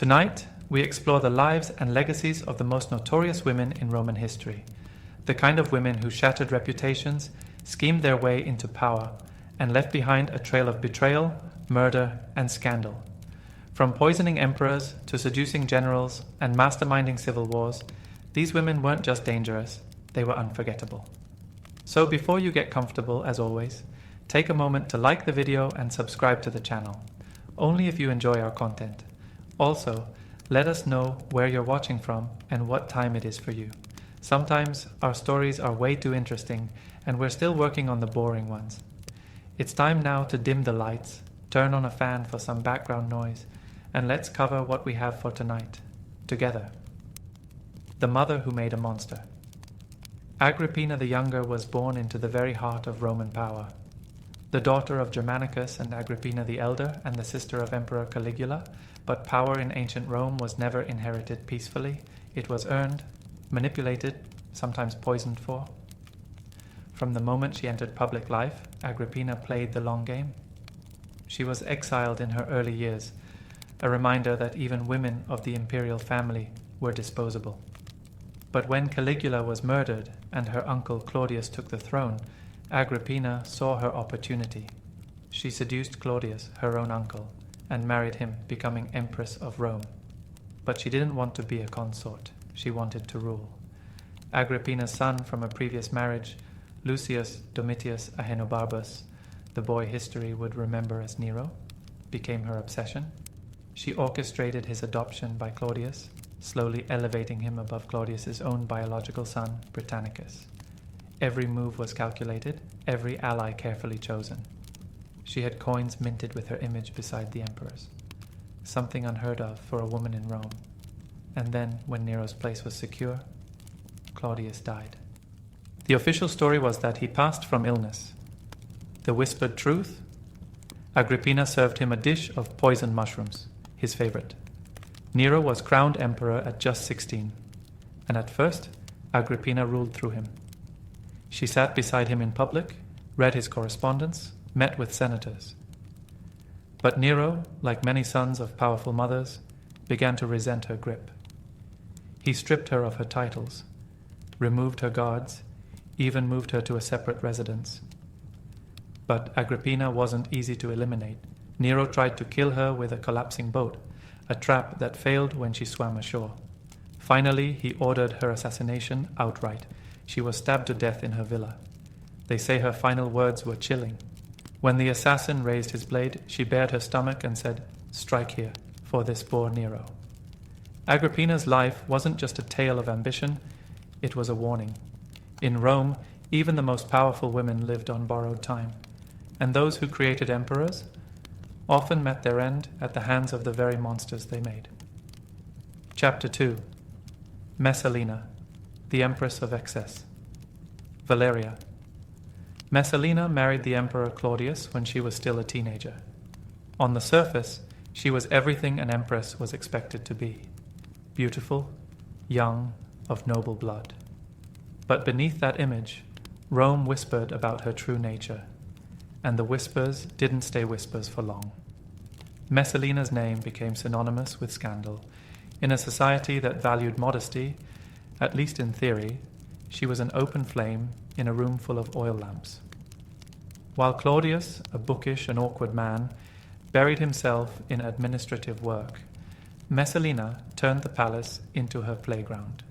Tonight, we explore the lives and legacies of the most notorious women in Roman history, the kind of women who shattered reputations, schemed their way into power, and left behind a trail of betrayal, murder, and scandal. From poisoning emperors to seducing generals and masterminding civil wars, these women weren't just dangerous, they were unforgettable. So before you get comfortable, as always, take a moment to like the video and subscribe to the channel, only if you enjoy our content. Also, let us know where you're watching from and what time it is for you. Sometimes our stories are way too interesting and we're still working on the boring ones. It's time now to dim the lights, turn on a fan for some background noise, and let's cover what we have for tonight, together. The mother who made a monster. Agrippina the Younger was born into the very heart of Roman power. The daughter of Germanicus and Agrippina the Elder and the sister of Emperor Caligula, but power in ancient Rome was never inherited peacefully. It was earned, manipulated, sometimes poisoned for. From the moment she entered public life, Agrippina played the long game. She was exiled in her early years, a reminder that even women of the imperial family were disposable. But when Caligula was murdered and her uncle Claudius took the throne, Agrippina saw her opportunity. She seduced Claudius, her own uncle, and married him, becoming Empress of Rome. But she didn't want to be a consort. She wanted to rule. Agrippina's son from a previous marriage, Lucius Domitius Ahenobarbus, the boy history would remember as Nero, became her obsession. She orchestrated his adoption by Claudius, slowly elevating him above Claudius's own biological son, Britannicus. Every move was calculated, every ally carefully chosen. She had coins minted with her image beside the emperor's, something unheard of for a woman in Rome. And then, when Nero's place was secure, Claudius died. The official story was that he passed from illness. The whispered truth? Agrippina served him a dish of poisoned mushrooms, his favorite. Nero was crowned emperor at just 16, and at first, Agrippina ruled through him. She sat beside him in public, read his correspondence, met with senators. But Nero, like many sons of powerful mothers, began to resent her grip. He stripped her of her titles, removed her guards, even moved her to a separate residence. But Agrippina wasn't easy to eliminate. Nero tried to kill her with a collapsing boat, a trap that failed when she swam ashore. Finally, he ordered her assassination outright. She was stabbed to death in her villa. They say her final words were chilling. When the assassin raised his blade, she bared her stomach and said, "Strike here, for this poor Nero." Agrippina's life wasn't just a tale of ambition, it was a warning. In Rome, even the most powerful women lived on borrowed time, and those who created emperors often met their end at the hands of the very monsters they made. Chapter 2. Messalina, the Empress of Excess. Valeria. Messalina married the Emperor Claudius when she was still a teenager. On the surface, she was everything an empress was expected to be. Beautiful, young, of noble blood. But beneath that image, Rome whispered about her true nature, and the whispers didn't stay whispers for long. Messalina's name became synonymous with scandal. In a society that valued modesty, at least in theory, she was an open flame in a room full of oil lamps. While Claudius, a bookish and awkward man, buried himself in administrative work, Messalina turned the palace into her playground.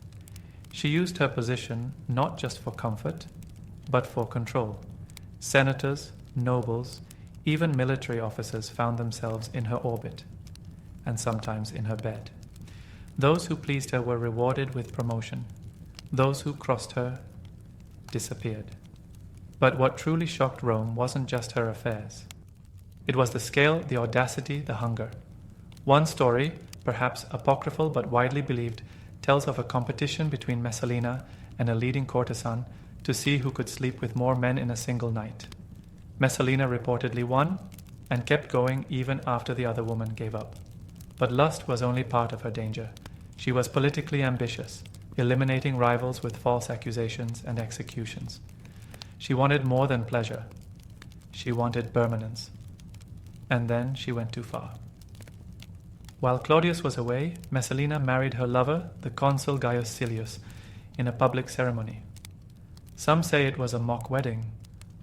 She used her position not just for comfort, but for control. Senators, nobles, even military officers found themselves in her orbit, and sometimes in her bed. Those who pleased her were rewarded with promotion. Those who crossed her disappeared. But what truly shocked Rome wasn't just her affairs. It was the scale, the audacity, the hunger. One story, perhaps apocryphal but widely believed, tells of a competition between Messalina and a leading courtesan to see who could sleep with more men in a single night. Messalina reportedly won and kept going even after the other woman gave up. But lust was only part of her danger. She was politically ambitious, eliminating rivals with false accusations and executions. She wanted more than pleasure. She wanted permanence. And then she went too far. While Claudius was away, Messalina married her lover, the consul Gaius Silius, in a public ceremony. Some say it was a mock wedding,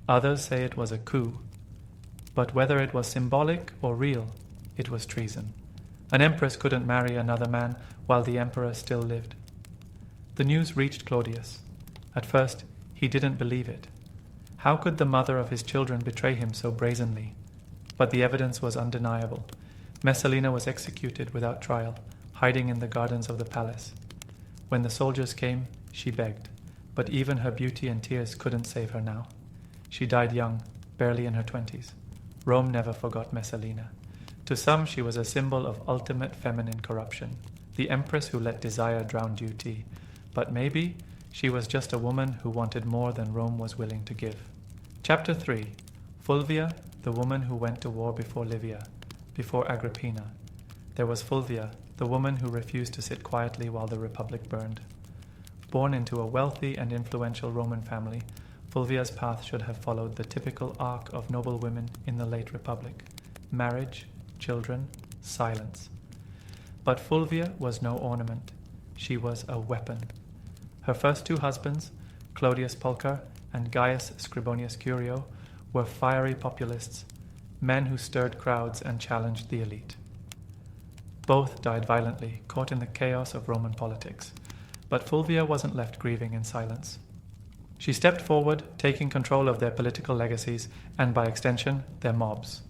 others say it was a coup. But whether it was symbolic or real, it was treason. An empress couldn't marry another man while the emperor still lived. The news reached Claudius. At first, he didn't believe it. How could the mother of his children betray him so brazenly? But the evidence was undeniable. Messalina was executed without trial, hiding in the gardens of the palace. When the soldiers came, she begged, but even her beauty and tears couldn't save her now. She died young, barely in her 20s. Rome never forgot Messalina. To some, she was a symbol of ultimate feminine corruption, the empress who let desire drown duty. But maybe she was just a woman who wanted more than Rome was willing to give. Chapter 3. Fulvia, the woman who went to war before Livia, before Agrippina. There was Fulvia, the woman who refused to sit quietly while the Republic burned. Born into a wealthy and influential Roman family, Fulvia's path should have followed the typical arc of noble women in the late Republic: marriage, children, silence. But Fulvia was no ornament. She was a weapon. Her first two husbands, Clodius Pulcher and Gaius Scribonius Curio, were fiery populists, men who stirred crowds and challenged the elite. Both died violently, caught in the chaos of Roman politics. But Fulvia wasn't left grieving in silence. She stepped forward, taking control of their political legacies and, by extension, their mobs.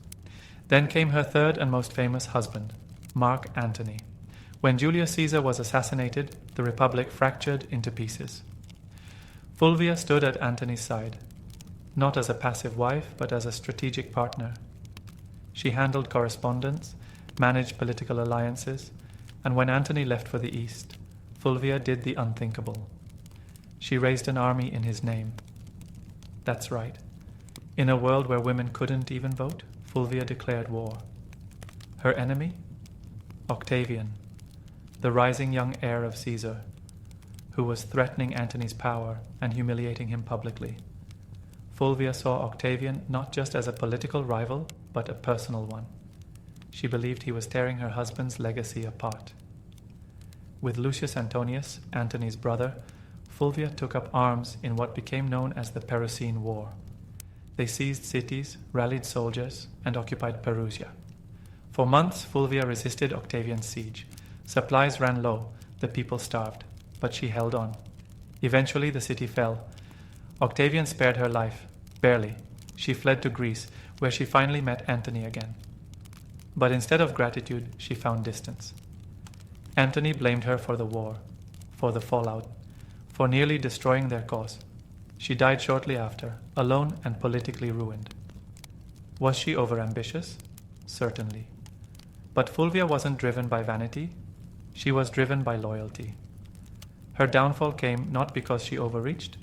Then came her third and most famous husband, Mark Antony. When Julius Caesar was assassinated, the Republic fractured into pieces. Fulvia stood at Antony's side, not as a passive wife, but as a strategic partner. She handled correspondence, managed political alliances, and when Antony left for the east, Fulvia did the unthinkable. She raised an army in his name. That's right. In a world where women couldn't even vote, Fulvia declared war. Her enemy? Octavian, the rising young heir of Caesar, who was threatening Antony's power and humiliating him publicly. Fulvia saw Octavian not just as a political rival, but a personal one. She believed he was tearing her husband's legacy apart. With Lucius Antonius, Antony's brother, Fulvia took up arms in what became known as the Perusine War. They seized cities, rallied soldiers, and occupied Perusia. For months, Fulvia resisted Octavian's siege. Supplies ran low, the people starved, but she held on. Eventually, the city fell. Octavian spared her life, barely. She fled to Greece, where she finally met Antony again. But instead of gratitude, she found distance. Antony blamed her for the war, for the fallout, for nearly destroying their cause. She died shortly after, alone and politically ruined. Was she overambitious? Certainly. But Fulvia wasn't driven by vanity. She was driven by loyalty. Her downfall came not because she overreached,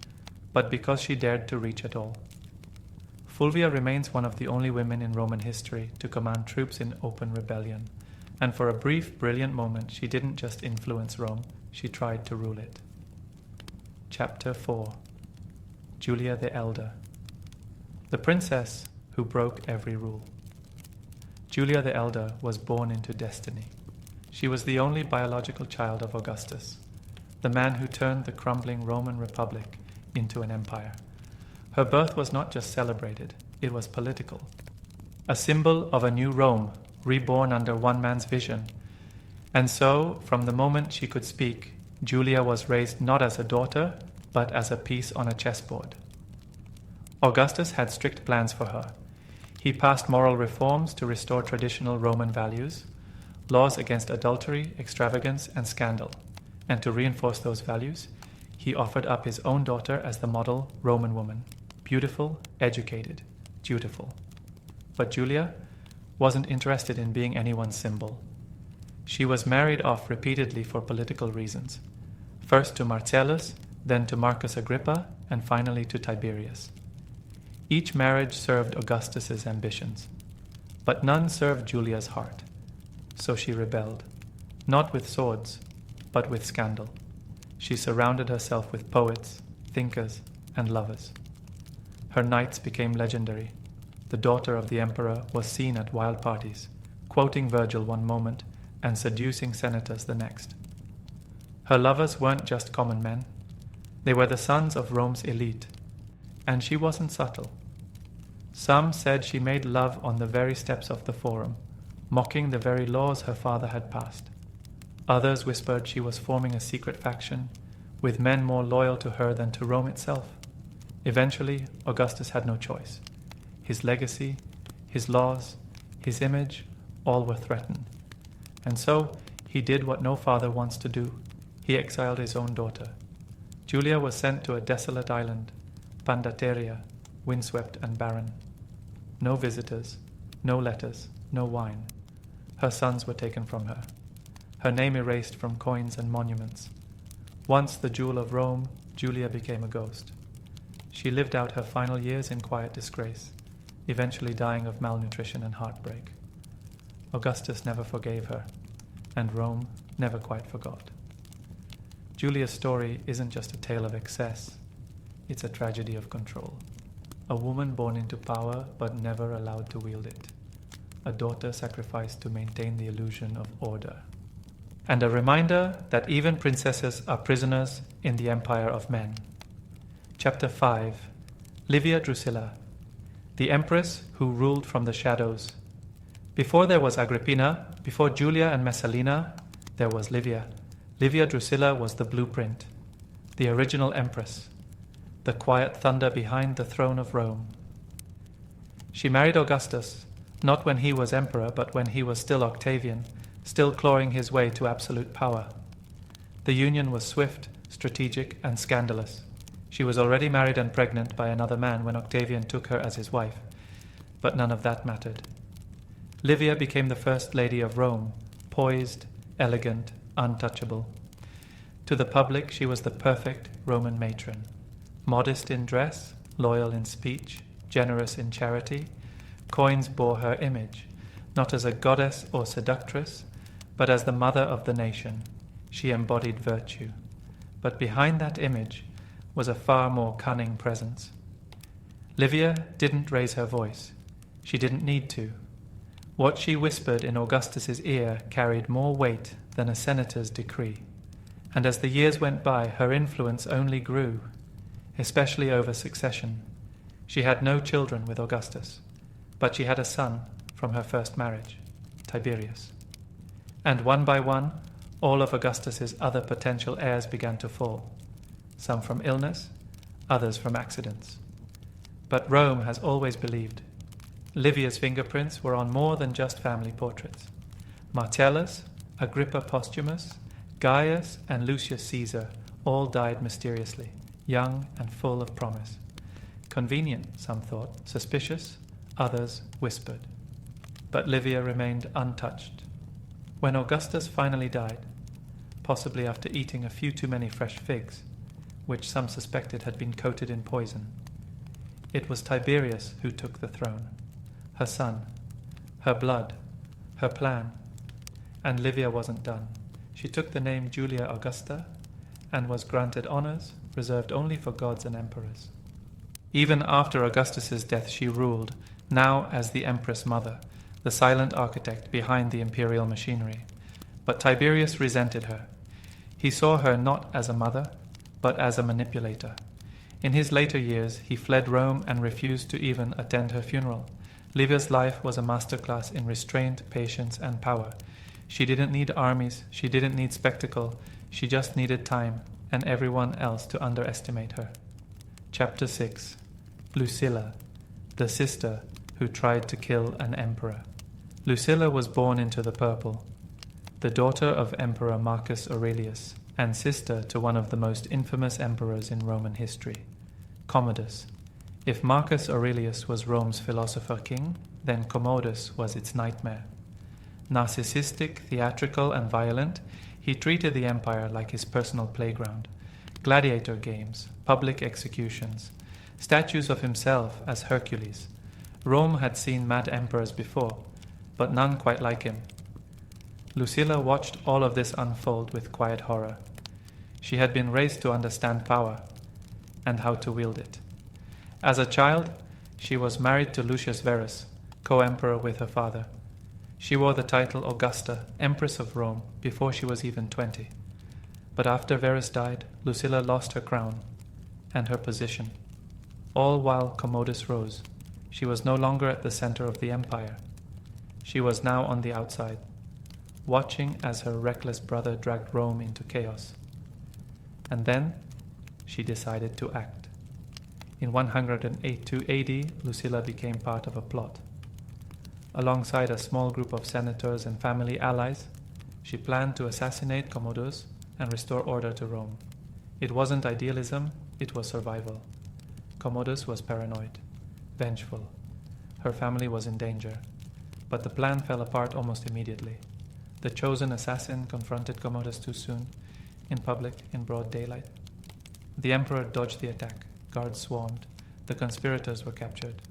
but because she dared to reach at all. Fulvia remains one of the only women in Roman history to command troops in open rebellion. And for a brief, brilliant moment, she didn't just influence Rome, she tried to rule it. Chapter 4. Julia the Elder. The princess who broke every rule. Julia the Elder was born into destiny. She was the only biological child of Augustus, the man who turned the crumbling Roman Republic into an empire. Her birth was not just celebrated, it was political. A symbol of a new Rome, reborn under one man's vision. And so, from the moment she could speak, Julia was raised not as a daughter, but as a piece on a chessboard. Augustus had strict plans for her. He passed moral reforms to restore traditional Roman values, laws against adultery, extravagance, and scandal. And to reinforce those values, he offered up his own daughter as the model Roman woman, beautiful, educated, dutiful. But Julia wasn't interested in being anyone's symbol. She was married off repeatedly for political reasons, first to Marcellus, then to Marcus Agrippa, and finally to Tiberius. Each marriage served Augustus's ambitions, but none served Julia's heart. So she rebelled, not with swords, but with scandal. She surrounded herself with poets, thinkers, and lovers. Her nights became legendary. The daughter of the emperor was seen at wild parties, quoting Virgil one moment and seducing senators the next. Her lovers weren't just common men. They were the sons of Rome's elite, and she wasn't subtle. Some said she made love on the very steps of the Forum, mocking the very laws her father had passed. Others whispered she was forming a secret faction, with men more loyal to her than to Rome itself. Eventually, Augustus had no choice. His legacy, his laws, his image, all were threatened. And so, he did what no father wants to do. He exiled his own daughter. Julia was sent to a desolate island, Pandateria, windswept and barren. No visitors, no letters, no wine. Her sons were taken from her. Her name erased from coins and monuments. Once the jewel of Rome, Julia became a ghost. She lived out her final years in quiet disgrace, eventually dying of malnutrition and heartbreak. Augustus never forgave her, and Rome never quite forgot. Julia's story isn't just a tale of excess, it's a tragedy of control. A woman born into power but never allowed to wield it. A daughter sacrificed to maintain the illusion of order. And a reminder that even princesses are prisoners in the empire of men. Chapter 5. Livia Drusilla, the empress who ruled from the shadows. Before there was Agrippina, before Julia and Messalina, there was Livia. Livia Drusilla was the blueprint, the original empress, the quiet thunder behind the throne of Rome. She married Augustus, not when he was emperor, but when he was still Octavian, still clawing his way to absolute power. The union was swift, strategic, and scandalous. She was already married and pregnant by another man when Octavian took her as his wife, but none of that mattered. Livia became the first lady of Rome, poised, elegant, untouchable. To the public, she was the perfect Roman matron, modest in dress, loyal in speech, generous in charity. Coins bore her image, not as a goddess or seductress, but as the mother of the nation. She embodied virtue. But behind that image was a far more cunning presence. Livia didn't raise her voice. She didn't need to. What she whispered in Augustus's ear carried more weight than a senator's decree. And as the years went by, her influence only grew, especially over succession. She had no children with Augustus, but she had a son from her first marriage, Tiberius. And one by one, all of Augustus's other potential heirs began to fall, some from illness, others from accidents. But Rome has always believed. Livia's fingerprints were on more than just family portraits. Marcellus, Agrippa Postumus, Gaius, and Lucius Caesar all died mysteriously, young and full of promise. Convenient, some thought, suspicious, others whispered. But Livia remained untouched. When Augustus finally died, possibly after eating a few too many fresh figs, which some suspected had been coated in poison, it was Tiberius who took the throne. Her son, her blood, her plan. And Livia wasn't done. She took the name Julia Augusta and was granted honors reserved only for gods and emperors. Even after Augustus's death she ruled, now as the empress mother, the silent architect behind the imperial machinery. But Tiberius resented her. He saw her not as a mother, but as a manipulator. In his later years, he fled Rome and refused to even attend her funeral. Livia's life was a masterclass in restraint, patience, and power. She didn't need armies, she didn't need spectacle, she just needed time and everyone else to underestimate her. Chapter 6. Lucilla, the sister who tried to kill an emperor. Lucilla was born into the purple, the daughter of Emperor Marcus Aurelius, and sister to one of the most infamous emperors in Roman history, Commodus. If Marcus Aurelius was Rome's philosopher king, then Commodus was its nightmare. Narcissistic, theatrical, and violent, he treated the empire like his personal playground. Gladiator games, public executions, statues of himself as Hercules. Rome had seen mad emperors before, but none quite like him. Lucilla watched all of this unfold with quiet horror. She had been raised to understand power and how to wield it. As a child, she was married to Lucius Verus, co-emperor with her father. She wore the title Augusta, Empress of Rome, before she was even 20. But after Verus died, Lucilla lost her crown and her position. All while Commodus rose, she was no longer at the center of the empire. She was now on the outside, watching as her reckless brother dragged Rome into chaos. And then she decided to act. In 182 AD, Lucilla became part of a plot. Alongside a small group of senators and family allies, she planned to assassinate Commodus and restore order to Rome. It wasn't idealism, it was survival. Commodus was paranoid, vengeful. Her family was in danger. But the plan fell apart almost immediately. The chosen assassin confronted Commodus too soon, in public, in broad daylight. The emperor dodged the attack. Guards swarmed. The conspirators were captured.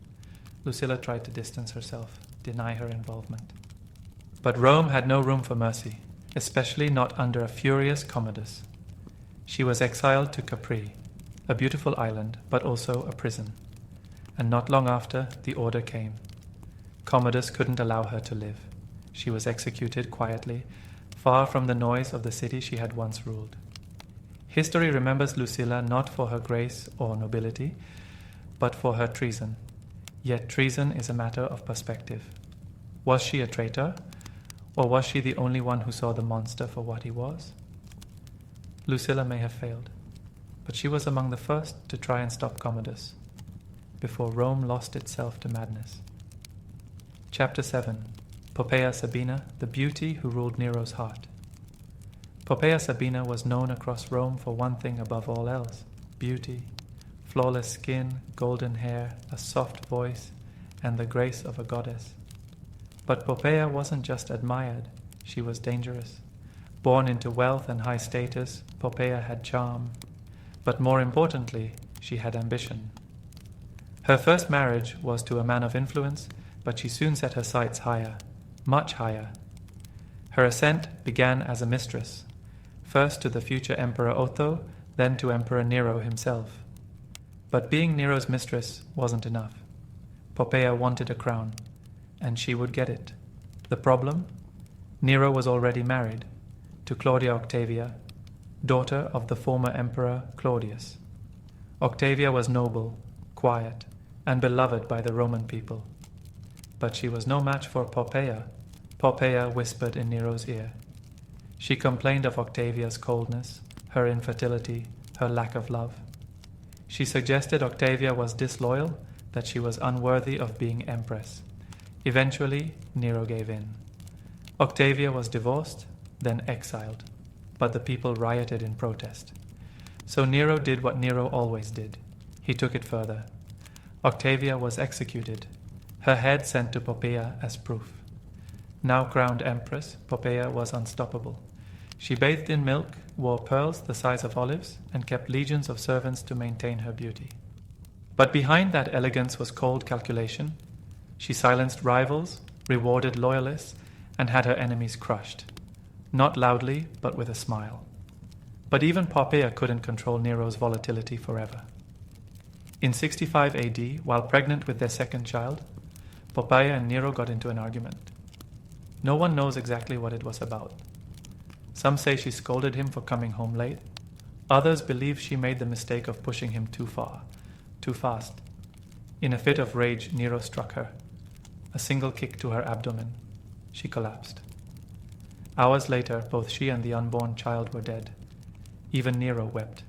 Lucilla tried to distance herself, deny her involvement. But Rome had no room for mercy, especially not under a furious Commodus. She was exiled to Capri, a beautiful island, but also a prison. And not long after, the order came. Commodus couldn't allow her to live. She was executed quietly, far from the noise of the city she had once ruled. History remembers Lucilla not for her grace or nobility, but for her treason. Yet treason is a matter of perspective. Was she a traitor, or was she the only one who saw the monster for what he was? Lucilla may have failed, but she was among the first to try and stop Commodus, before Rome lost itself to madness. Chapter 7. Poppaea Sabina, the beauty who ruled Nero's heart. Poppaea Sabina was known across Rome for one thing above all else: beauty, flawless skin, golden hair, a soft voice, and the grace of a goddess. But Poppaea wasn't just admired, she was dangerous. Born into wealth and high status, Poppaea had charm. But more importantly, she had ambition. Her first marriage was to a man of influence, but she soon set her sights higher, much higher. Her ascent began as a mistress, first to the future Emperor Otho, then to Emperor Nero himself. But being Nero's mistress wasn't enough. Poppaea wanted a crown, and she would get it. The problem? Nero was already married to Claudia Octavia, daughter of the former Emperor Claudius. Octavia was noble, quiet, and beloved by the Roman people. But she was no match for Poppaea. Poppaea whispered in Nero's ear. She complained of Octavia's coldness, her infertility, her lack of love. She suggested Octavia was disloyal, that she was unworthy of being empress. Eventually, Nero gave in. Octavia was divorced, then exiled, but the people rioted in protest. So Nero did what Nero always did. He took it further. Octavia was executed, her head sent to Poppaea as proof. Now crowned empress, Poppaea was unstoppable. She bathed in milk, wore pearls the size of olives, and kept legions of servants to maintain her beauty. But behind that elegance was cold calculation. She silenced rivals, rewarded loyalists, and had her enemies crushed. Not loudly, but with a smile. But even Poppaea couldn't control Nero's volatility forever. In 65 AD, while pregnant with their second child, Poppaea and Nero got into an argument. No one knows exactly what it was about. Some say she scolded him for coming home late. Others believe she made the mistake of pushing him too far, too fast. In a fit of rage, Nero struck her. A single kick to her abdomen. She collapsed. Hours later, both she and the unborn child were dead. Even Nero wept.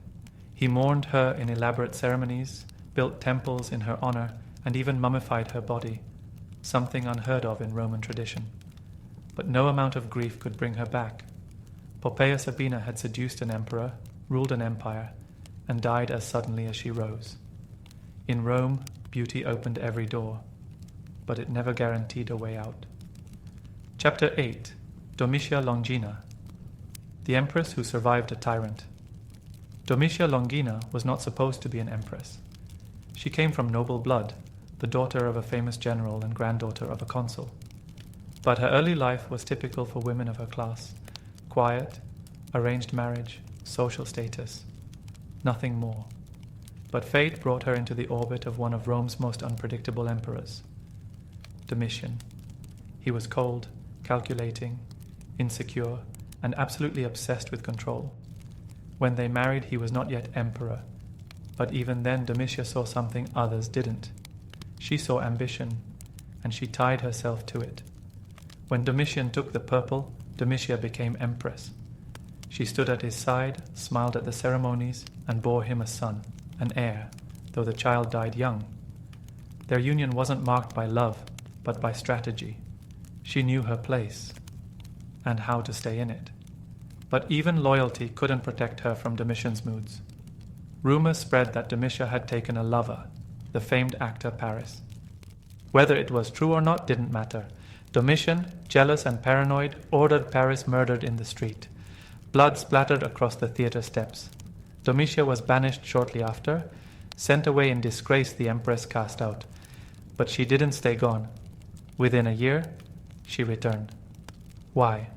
He mourned her in elaborate ceremonies, built temples in her honor, and even mummified her body, something unheard of in Roman tradition. But no amount of grief could bring her back. Poppaea Sabina had seduced an emperor, ruled an empire, and died as suddenly as she rose. In Rome, beauty opened every door, but it never guaranteed a way out. Chapter 8. Domitia Longina, the empress who survived a tyrant. Domitia Longina was not supposed to be an empress. She came from noble blood, the daughter of a famous general and granddaughter of a consul. But her early life was typical for women of her class: quiet, arranged marriage, social status. Nothing more. But fate brought her into the orbit of one of Rome's most unpredictable emperors, Domitian. He was cold, calculating, insecure, and absolutely obsessed with control. When they married, he was not yet emperor, but even then Domitia saw something others didn't. She saw ambition, and she tied herself to it. When Domitian took the purple, Domitia became empress. She stood at his side, smiled at the ceremonies, and bore him a son, an heir, though the child died young. Their union wasn't marked by love, but by strategy. She knew her place, and how to stay in it. But even loyalty couldn't protect her from Domitian's moods. Rumors spread that Domitia had taken a lover, the famed actor Paris. Whether it was true or not didn't matter. Domitian, jealous and paranoid, ordered Paris murdered in the street. Blood splattered across the theatre steps. Domitia was banished shortly after, sent away in disgrace, the empress cast out. But she didn't stay gone. Within a year, she returned. Why?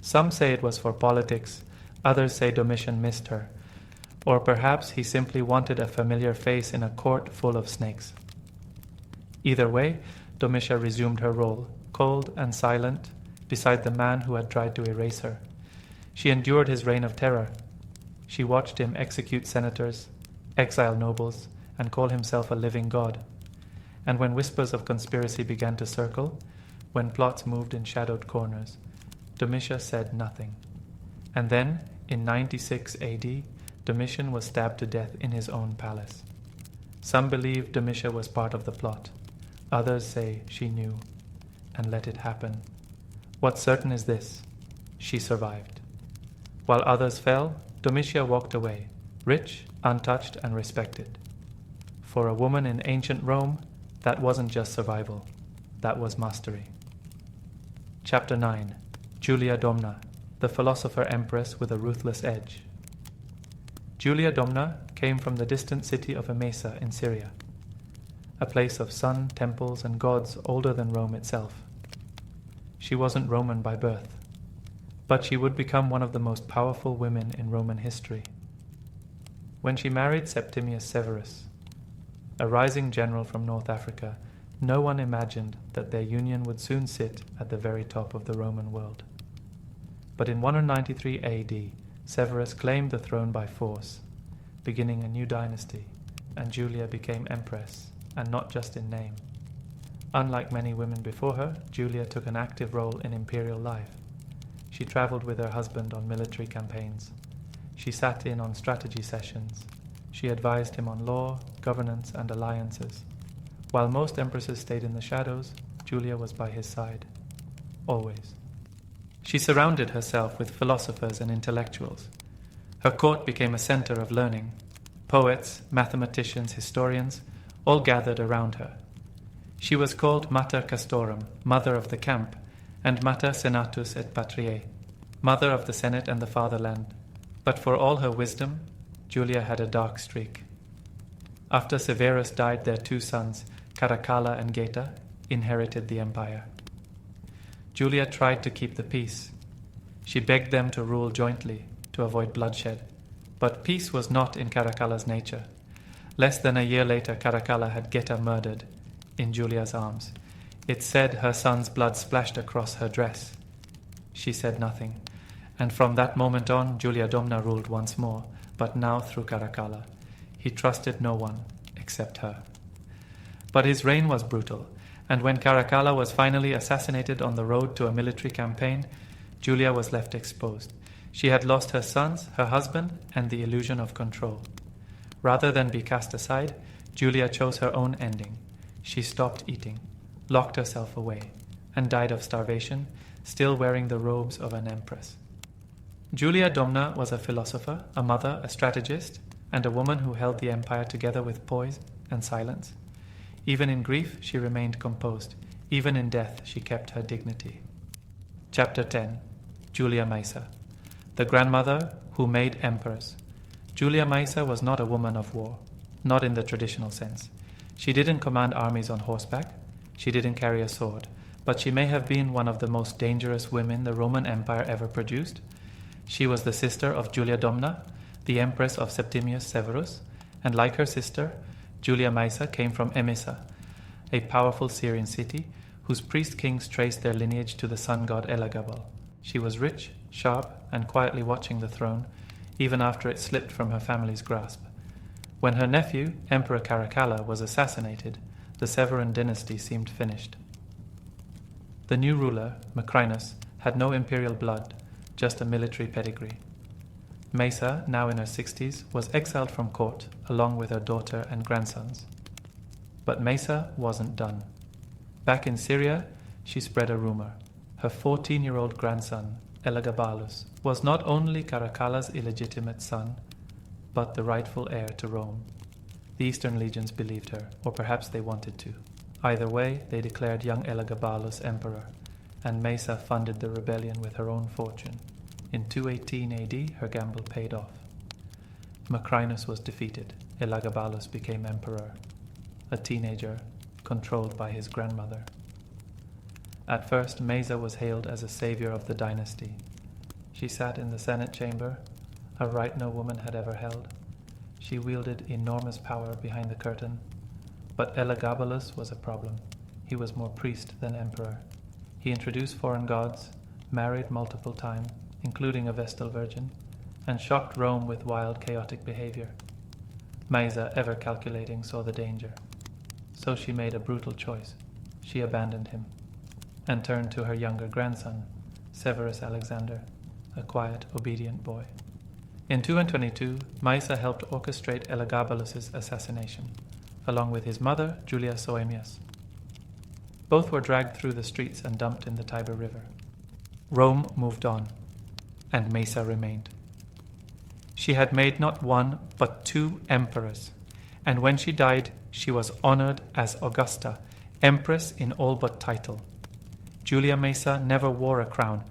Some say it was for politics, others say Domitian missed her, or perhaps he simply wanted a familiar face in a court full of snakes. Either way, Domitia resumed her role, cold and silent, beside the man who had tried to erase her. She endured his reign of terror. She watched him execute senators, exile nobles, and call himself a living god. And when whispers of conspiracy began to circle, when plots moved in shadowed corners, Domitia said nothing. And then, in 96 AD, Domitian was stabbed to death in his own palace. Some believe Domitia was part of the plot. Others say she knew and let it happen. What's certain is this: she survived. While others fell, Domitia walked away, rich, untouched, and respected. For a woman in ancient Rome, that wasn't just survival, that was mastery. Chapter 9. Julia Domna, the philosopher empress with a ruthless edge. Julia Domna came from the distant city of Emesa in Syria, a place of sun, temples, and gods older than Rome itself. She wasn't Roman by birth, but she would become one of the most powerful women in Roman history. When she married Septimius Severus, a rising general from North Africa, no one imagined that their union would soon sit at the very top of the Roman world. But in 193 AD, Severus claimed the throne by force, beginning a new dynasty, and Julia became empress, and not just in name. Unlike many women before her, Julia took an active role in imperial life. She traveled with her husband on military campaigns. She sat in on strategy sessions. She advised him on law, governance, and alliances. While most empresses stayed in the shadows, Julia was by his side. Always. She surrounded herself with philosophers and intellectuals. Her court became a center of learning. Poets, mathematicians, historians, all gathered around her. She was called Mater Castorum, mother of the camp, and Mater Senatus et Patriae, mother of the Senate and the fatherland. But for all her wisdom, Julia had a dark streak. After Severus died, their two sons, Caracalla and Geta, inherited the empire. Julia tried to keep the peace. She begged them to rule jointly, to avoid bloodshed. But peace was not in Caracalla's nature. Less than a year later, Caracalla had Geta murdered in Julia's arms. It's said her son's blood splashed across her dress. She said nothing, and from that moment on, Julia Domna ruled once more, but now through Caracalla. He trusted no one except her. But his reign was brutal, and when Caracalla was finally assassinated on the road to a military campaign, Julia was left exposed. She had lost her sons, her husband, and the illusion of control. Rather than be cast aside, Julia chose her own ending. She stopped eating, locked herself away, and died of starvation, still wearing the robes of an empress. Julia Domna was a philosopher, a mother, a strategist, and a woman who held the empire together with poise and silence. Even in grief, she remained composed. Even in death, she kept her dignity. Chapter 10. Julia Maesa, the grandmother who made emperors. Julia Maesa was not a woman of war, not in the traditional sense. She didn't command armies on horseback. She didn't carry a sword. But she may have been one of the most dangerous women the Roman Empire ever produced. She was the sister of Julia Domna, the empress of Septimius Severus, and like her sister, Julia Maesa came from Emesa, a powerful Syrian city whose priest-kings traced their lineage to the sun god Elagabal. She was rich, sharp, and quietly watching the throne, even after it slipped from her family's grasp. When her nephew, Emperor Caracalla, was assassinated, the Severan dynasty seemed finished. The new ruler, Macrinus, had no imperial blood, just a military pedigree. Maisa, now in her 60s, was exiled from court, along with her daughter and grandsons. But Maisa wasn't done. Back in Syria, she spread a rumor. Her 14-year-old grandson, Elagabalus, was not only Caracalla's illegitimate son, but the rightful heir to Rome. The Eastern legions believed her, or perhaps they wanted to. Either way, they declared young Elagabalus emperor, and Maisa funded the rebellion with her own fortune. In 218 AD, her gamble paid off. Macrinus was defeated. Elagabalus became emperor, a teenager controlled by his grandmother. At first, Maisa was hailed as a savior of the dynasty. She sat in the Senate chamber, a right no woman had ever held. She wielded enormous power behind the curtain. But Elagabalus was a problem. He was more priest than emperor. He introduced foreign gods, married multiple times, including a Vestal Virgin, and shocked Rome with wild, chaotic behavior. Maisa, ever calculating, saw the danger. So she made a brutal choice. She abandoned him and turned to her younger grandson, Severus Alexander, a quiet, obedient boy. In 222, Maisa helped orchestrate Elagabalus's assassination, along with his mother, Julia Soaemias. Both were dragged through the streets and dumped in the Tiber River. Rome moved on, and Maisa remained. She had made not one, but 2 emperors, and when she died, she was honored as Augusta, empress in all but title. Julia Maisa never wore a crown,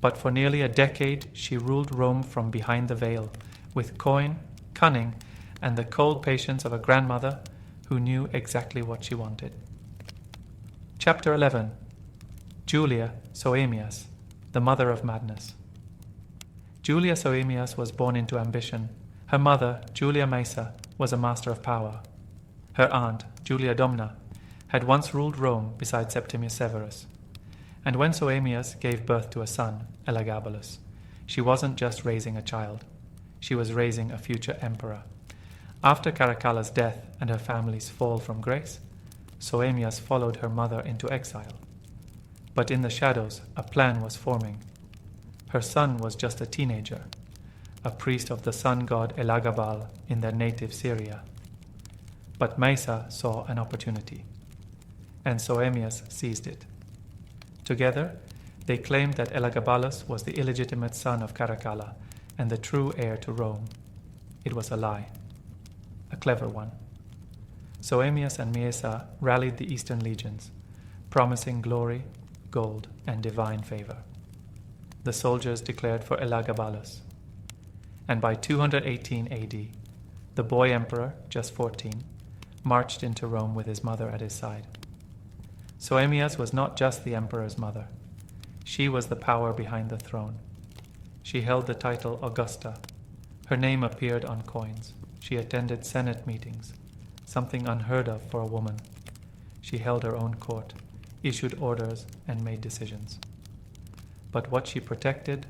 but for nearly a decade she ruled Rome from behind the veil, with coin, cunning, and the cold patience of a grandmother who knew exactly what she wanted. Chapter 11. Julia Soaemias, the mother of madness. Julia Soaemias was born into ambition. Her mother, Julia Maisa, was a master of power. Her aunt, Julia Domna, had once ruled Rome beside Septimius Severus. And when Soaemias gave birth to a son, Elagabalus, she wasn't just raising a child. She was raising a future emperor. After Caracalla's death and her family's fall from grace, Soaemias followed her mother into exile. But in the shadows, a plan was forming. Her son was just a teenager, a priest of the sun god Elagabal in their native Syria. But Maisa saw an opportunity, and Soaemias seized it. Together, they claimed that Elagabalus was the illegitimate son of Caracalla and the true heir to Rome. It was a lie, a clever one. Soaemias and Maisa rallied the Eastern legions, promising glory, gold, and divine favor. The soldiers declared for Elagabalus, and by 218 AD, the boy emperor, just 14, marched into Rome with his mother at his side. Soaemias was not just the emperor's mother. She was the power behind the throne. She held the title Augusta. Her name appeared on coins. She attended Senate meetings, something unheard of for a woman. She held her own court, issued orders, and made decisions. But what she protected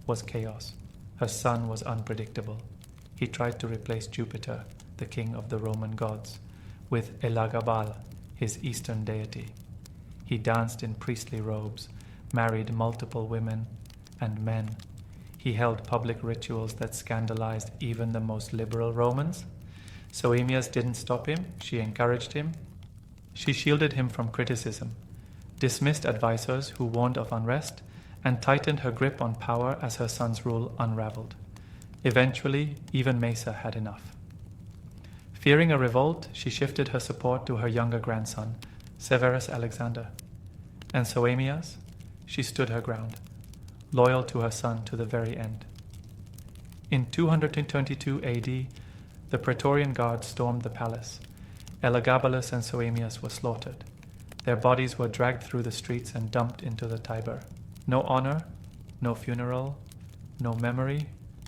was chaos. Her son was unpredictable. He tried to replace Jupiter, the king of the Roman gods, with Elagabal, his eastern deity. He danced in priestly robes, married multiple women and men. He held public rituals that scandalized even the most liberal Romans. Soaemias didn't stop him, she encouraged him. She shielded him from criticism, dismissed advisors who warned of unrest, and tightened her grip on power as her son's rule unraveled. Eventually, even Maisa had enough. Fearing a revolt, she shifted her support to her younger grandson, Severus Alexander. And Soaemias, she stood her ground, loyal to her son to the very end. In 222 AD, the Praetorian Guard stormed the palace. Elagabalus and Soaemias were slaughtered. Their bodies were dragged through the streets and dumped into the Tiber. No honor, no funeral, no memory,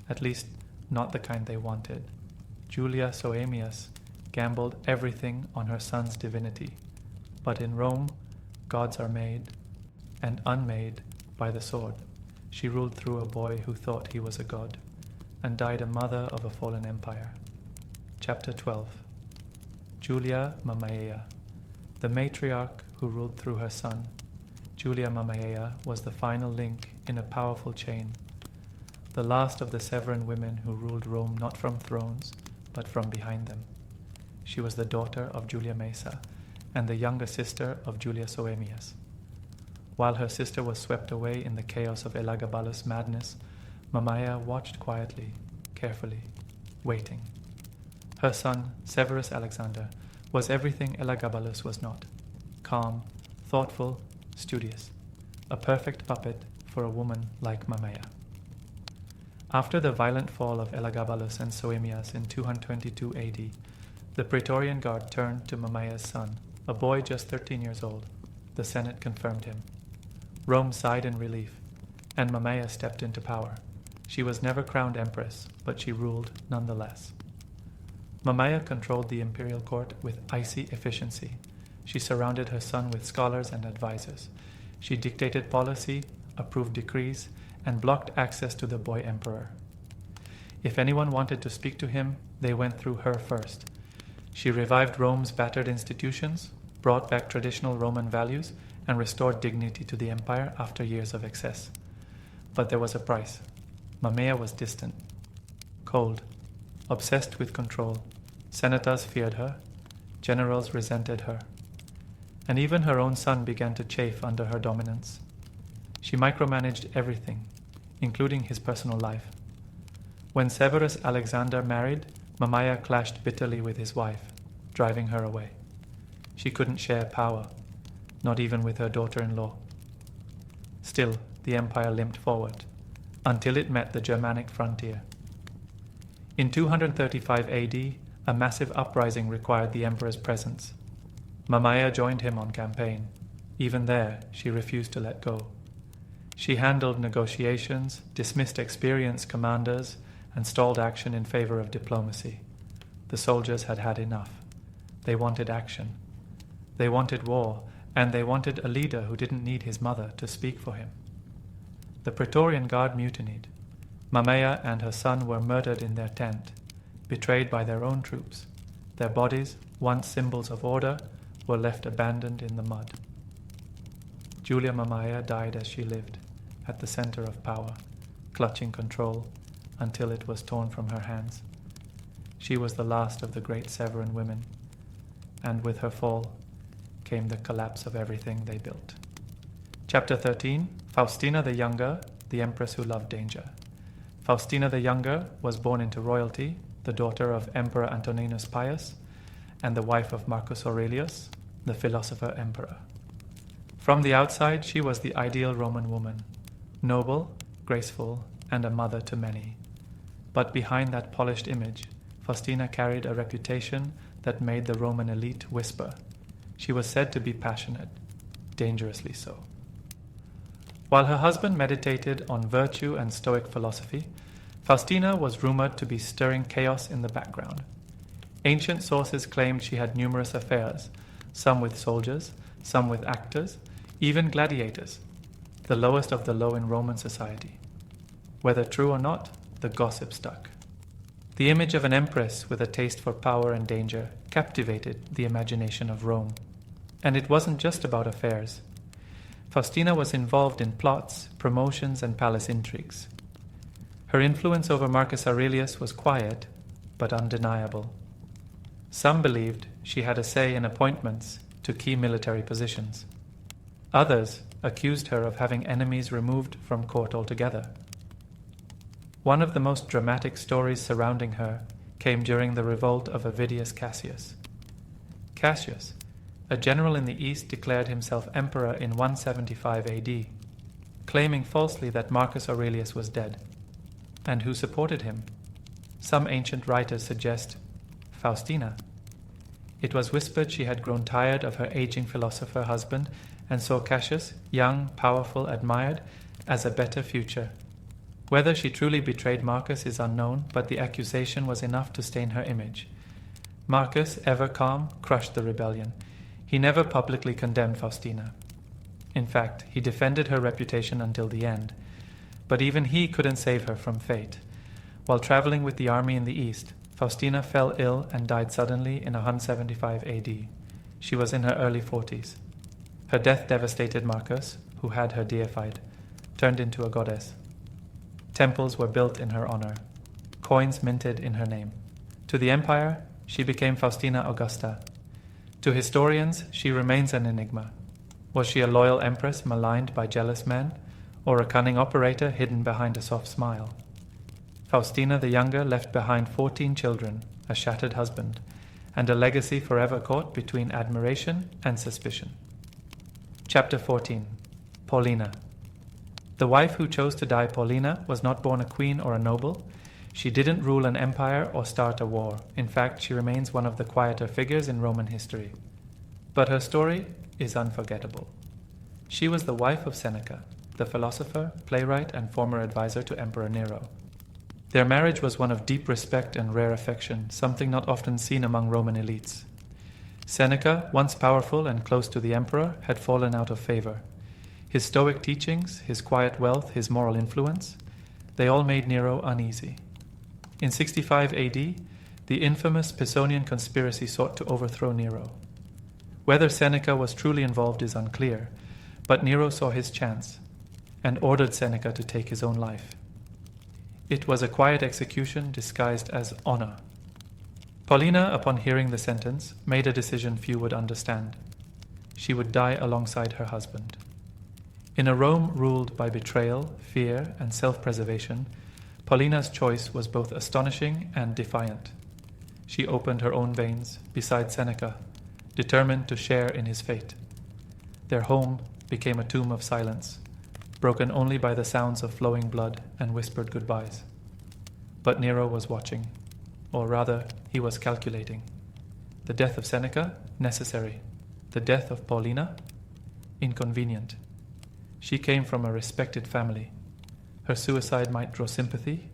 at least not the kind they wanted. Julia Soaemias gambled everything on her son's divinity. But in Rome, gods are made and unmade by the sword. She ruled through a boy who thought he was a god, and died a mother of a fallen empire. Chapter 12. Julia Mamaea, the matriarch who ruled through her son. Julia Mamaea was the final link in a powerful chain, the last of the Severan women who ruled Rome not from thrones, but from behind them. She was the daughter of Julia Maesa and the younger sister of Julius Oemius. While her sister was swept away in the chaos of Elagabalus' madness, Mamaea watched quietly, carefully, waiting. Her son, Severus Alexander, was everything Elagabalus was not: calm, thoughtful, studious, a perfect puppet for a woman like Mamaea. After the violent fall of Elagabalus and Soemias in 222 AD, the Praetorian Guard turned to Mamaea's son, a boy just 13 years old. The Senate confirmed him. Rome sighed in relief, and Mamaea stepped into power. She was never crowned empress, but she ruled nonetheless. Mamaea controlled the imperial court with icy efficiency. She surrounded her son with scholars and advisors. She dictated policy, approved decrees, and blocked access to the boy emperor. If anyone wanted to speak to him, they went through her first. She revived Rome's battered institutions, brought back traditional Roman values, and restored dignity to the empire after years of excess. But there was a price. Mamaea was distant, cold, obsessed with control. Senators feared her, generals resented her, and even her own son began to chafe under her dominance. She micromanaged everything, including his personal life. When Severus Alexander married, Mamaea clashed bitterly with his wife, driving her away. She couldn't share power, not even with her daughter-in-law. Still, the empire limped forward, until it met the Germanic frontier. In 235 AD, a massive uprising required the emperor's presence. Mamaea joined him on campaign. Even there, she refused to let go. She handled negotiations, dismissed experienced commanders, and stalled action in favor of diplomacy. The soldiers had had enough. They wanted action. They wanted war, and they wanted a leader who didn't need his mother to speak for him. The Praetorian Guard mutinied. Mamaea and her son were murdered in their tent, betrayed by their own troops. Their bodies, once symbols of order, were left abandoned in the mud. Julia Mamaea died as she lived, at the center of power, clutching control until it was torn from her hands. She was the last of the great Severan women, and with her fall came the collapse of everything they built. Chapter 13. Faustina the Younger, the Empress who loved danger. Faustina the Younger was born into royalty, the daughter of Emperor Antoninus Pius, and the wife of Marcus Aurelius, the philosopher emperor. From the outside, she was the ideal Roman woman, noble, graceful, and a mother to many. But behind that polished image, Faustina carried a reputation that made the Roman elite whisper. She was said to be passionate, dangerously so. While her husband meditated on virtue and Stoic philosophy, Faustina was rumored to be stirring chaos in the background. Ancient sources claimed she had numerous affairs, some with soldiers, some with actors, even gladiators, the lowest of the low in Roman society. Whether true or not, the gossip stuck. The image of an empress with a taste for power and danger captivated the imagination of Rome. And it wasn't just about affairs. Faustina was involved in plots, promotions, and palace intrigues. Her influence over Marcus Aurelius was quiet, but undeniable. Some believed she had a say in appointments to key military positions. Others accused her of having enemies removed from court altogether. One of the most dramatic stories surrounding her came during the revolt of Avidius Cassius. Cassius, a general in the east, declared himself emperor in 175 AD, claiming falsely that Marcus Aurelius was dead. And who supported him? Some ancient writers suggest Faustina. It was whispered she had grown tired of her aging philosopher husband and saw Cassius, young, powerful, admired, as a better future. Whether she truly betrayed Marcus is unknown, but the accusation was enough to stain her image. Marcus, ever calm, crushed the rebellion. He never publicly condemned Faustina. In fact, he defended her reputation until the end. But even he couldn't save her from fate. While traveling with the army in the east, Faustina fell ill and died suddenly in 175 AD. She was in her early 40s. Her death devastated Marcus, who had her deified, turned into a goddess. Temples were built in her honor, coins minted in her name. To the empire, she became Faustina Augusta. To historians, she remains an enigma. Was she a loyal empress maligned by jealous men, or a cunning operator hidden behind a soft smile? Faustina the Younger left behind 14 children, a shattered husband, and a legacy forever caught between admiration and suspicion. Chapter 14. Paulina. The wife who chose to die Paulina was not born a queen or a noble. She didn't rule an empire or start a war. In fact, she remains one of the quieter figures in Roman history. But her story is unforgettable. She was the wife of Seneca, the philosopher, playwright, and former advisor to Emperor Nero. Their marriage was one of deep respect and rare affection, something not often seen among Roman elites. Seneca, once powerful and close to the emperor, had fallen out of favor. His stoic teachings, his quiet wealth, his moral influence, they all made Nero uneasy. In 65 AD, the infamous Pisonian conspiracy sought to overthrow Nero. Whether Seneca was truly involved is unclear, but Nero saw his chance and ordered Seneca to take his own life. It was a quiet execution disguised as honor. Paulina, upon hearing the sentence, made a decision few would understand. She would die alongside her husband. In a Rome ruled by betrayal, fear, and self-preservation, Paulina's choice was both astonishing and defiant. She opened her own veins beside Seneca, determined to share in his fate. Their home became a tomb of silence, broken only by the sounds of flowing blood and whispered goodbyes. But Nero was watching, or rather, he was calculating. The death of Seneca? Necessary. The death of Paulina? Inconvenient. She came from a respected family. Her suicide might draw sympathy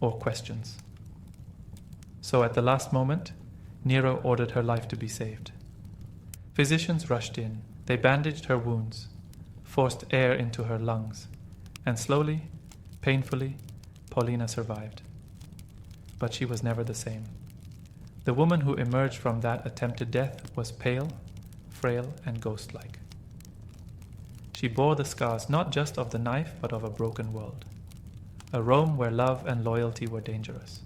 or questions. So at the last moment, Nero ordered her life to be saved. Physicians rushed in. They bandaged her wounds, forced air into her lungs, and slowly, painfully, Paulina survived. But she was never the same. The woman who emerged from that attempted death was pale, frail, and ghost-like. She bore the scars not just of the knife, but of a broken world. A Rome where love and loyalty were dangerous,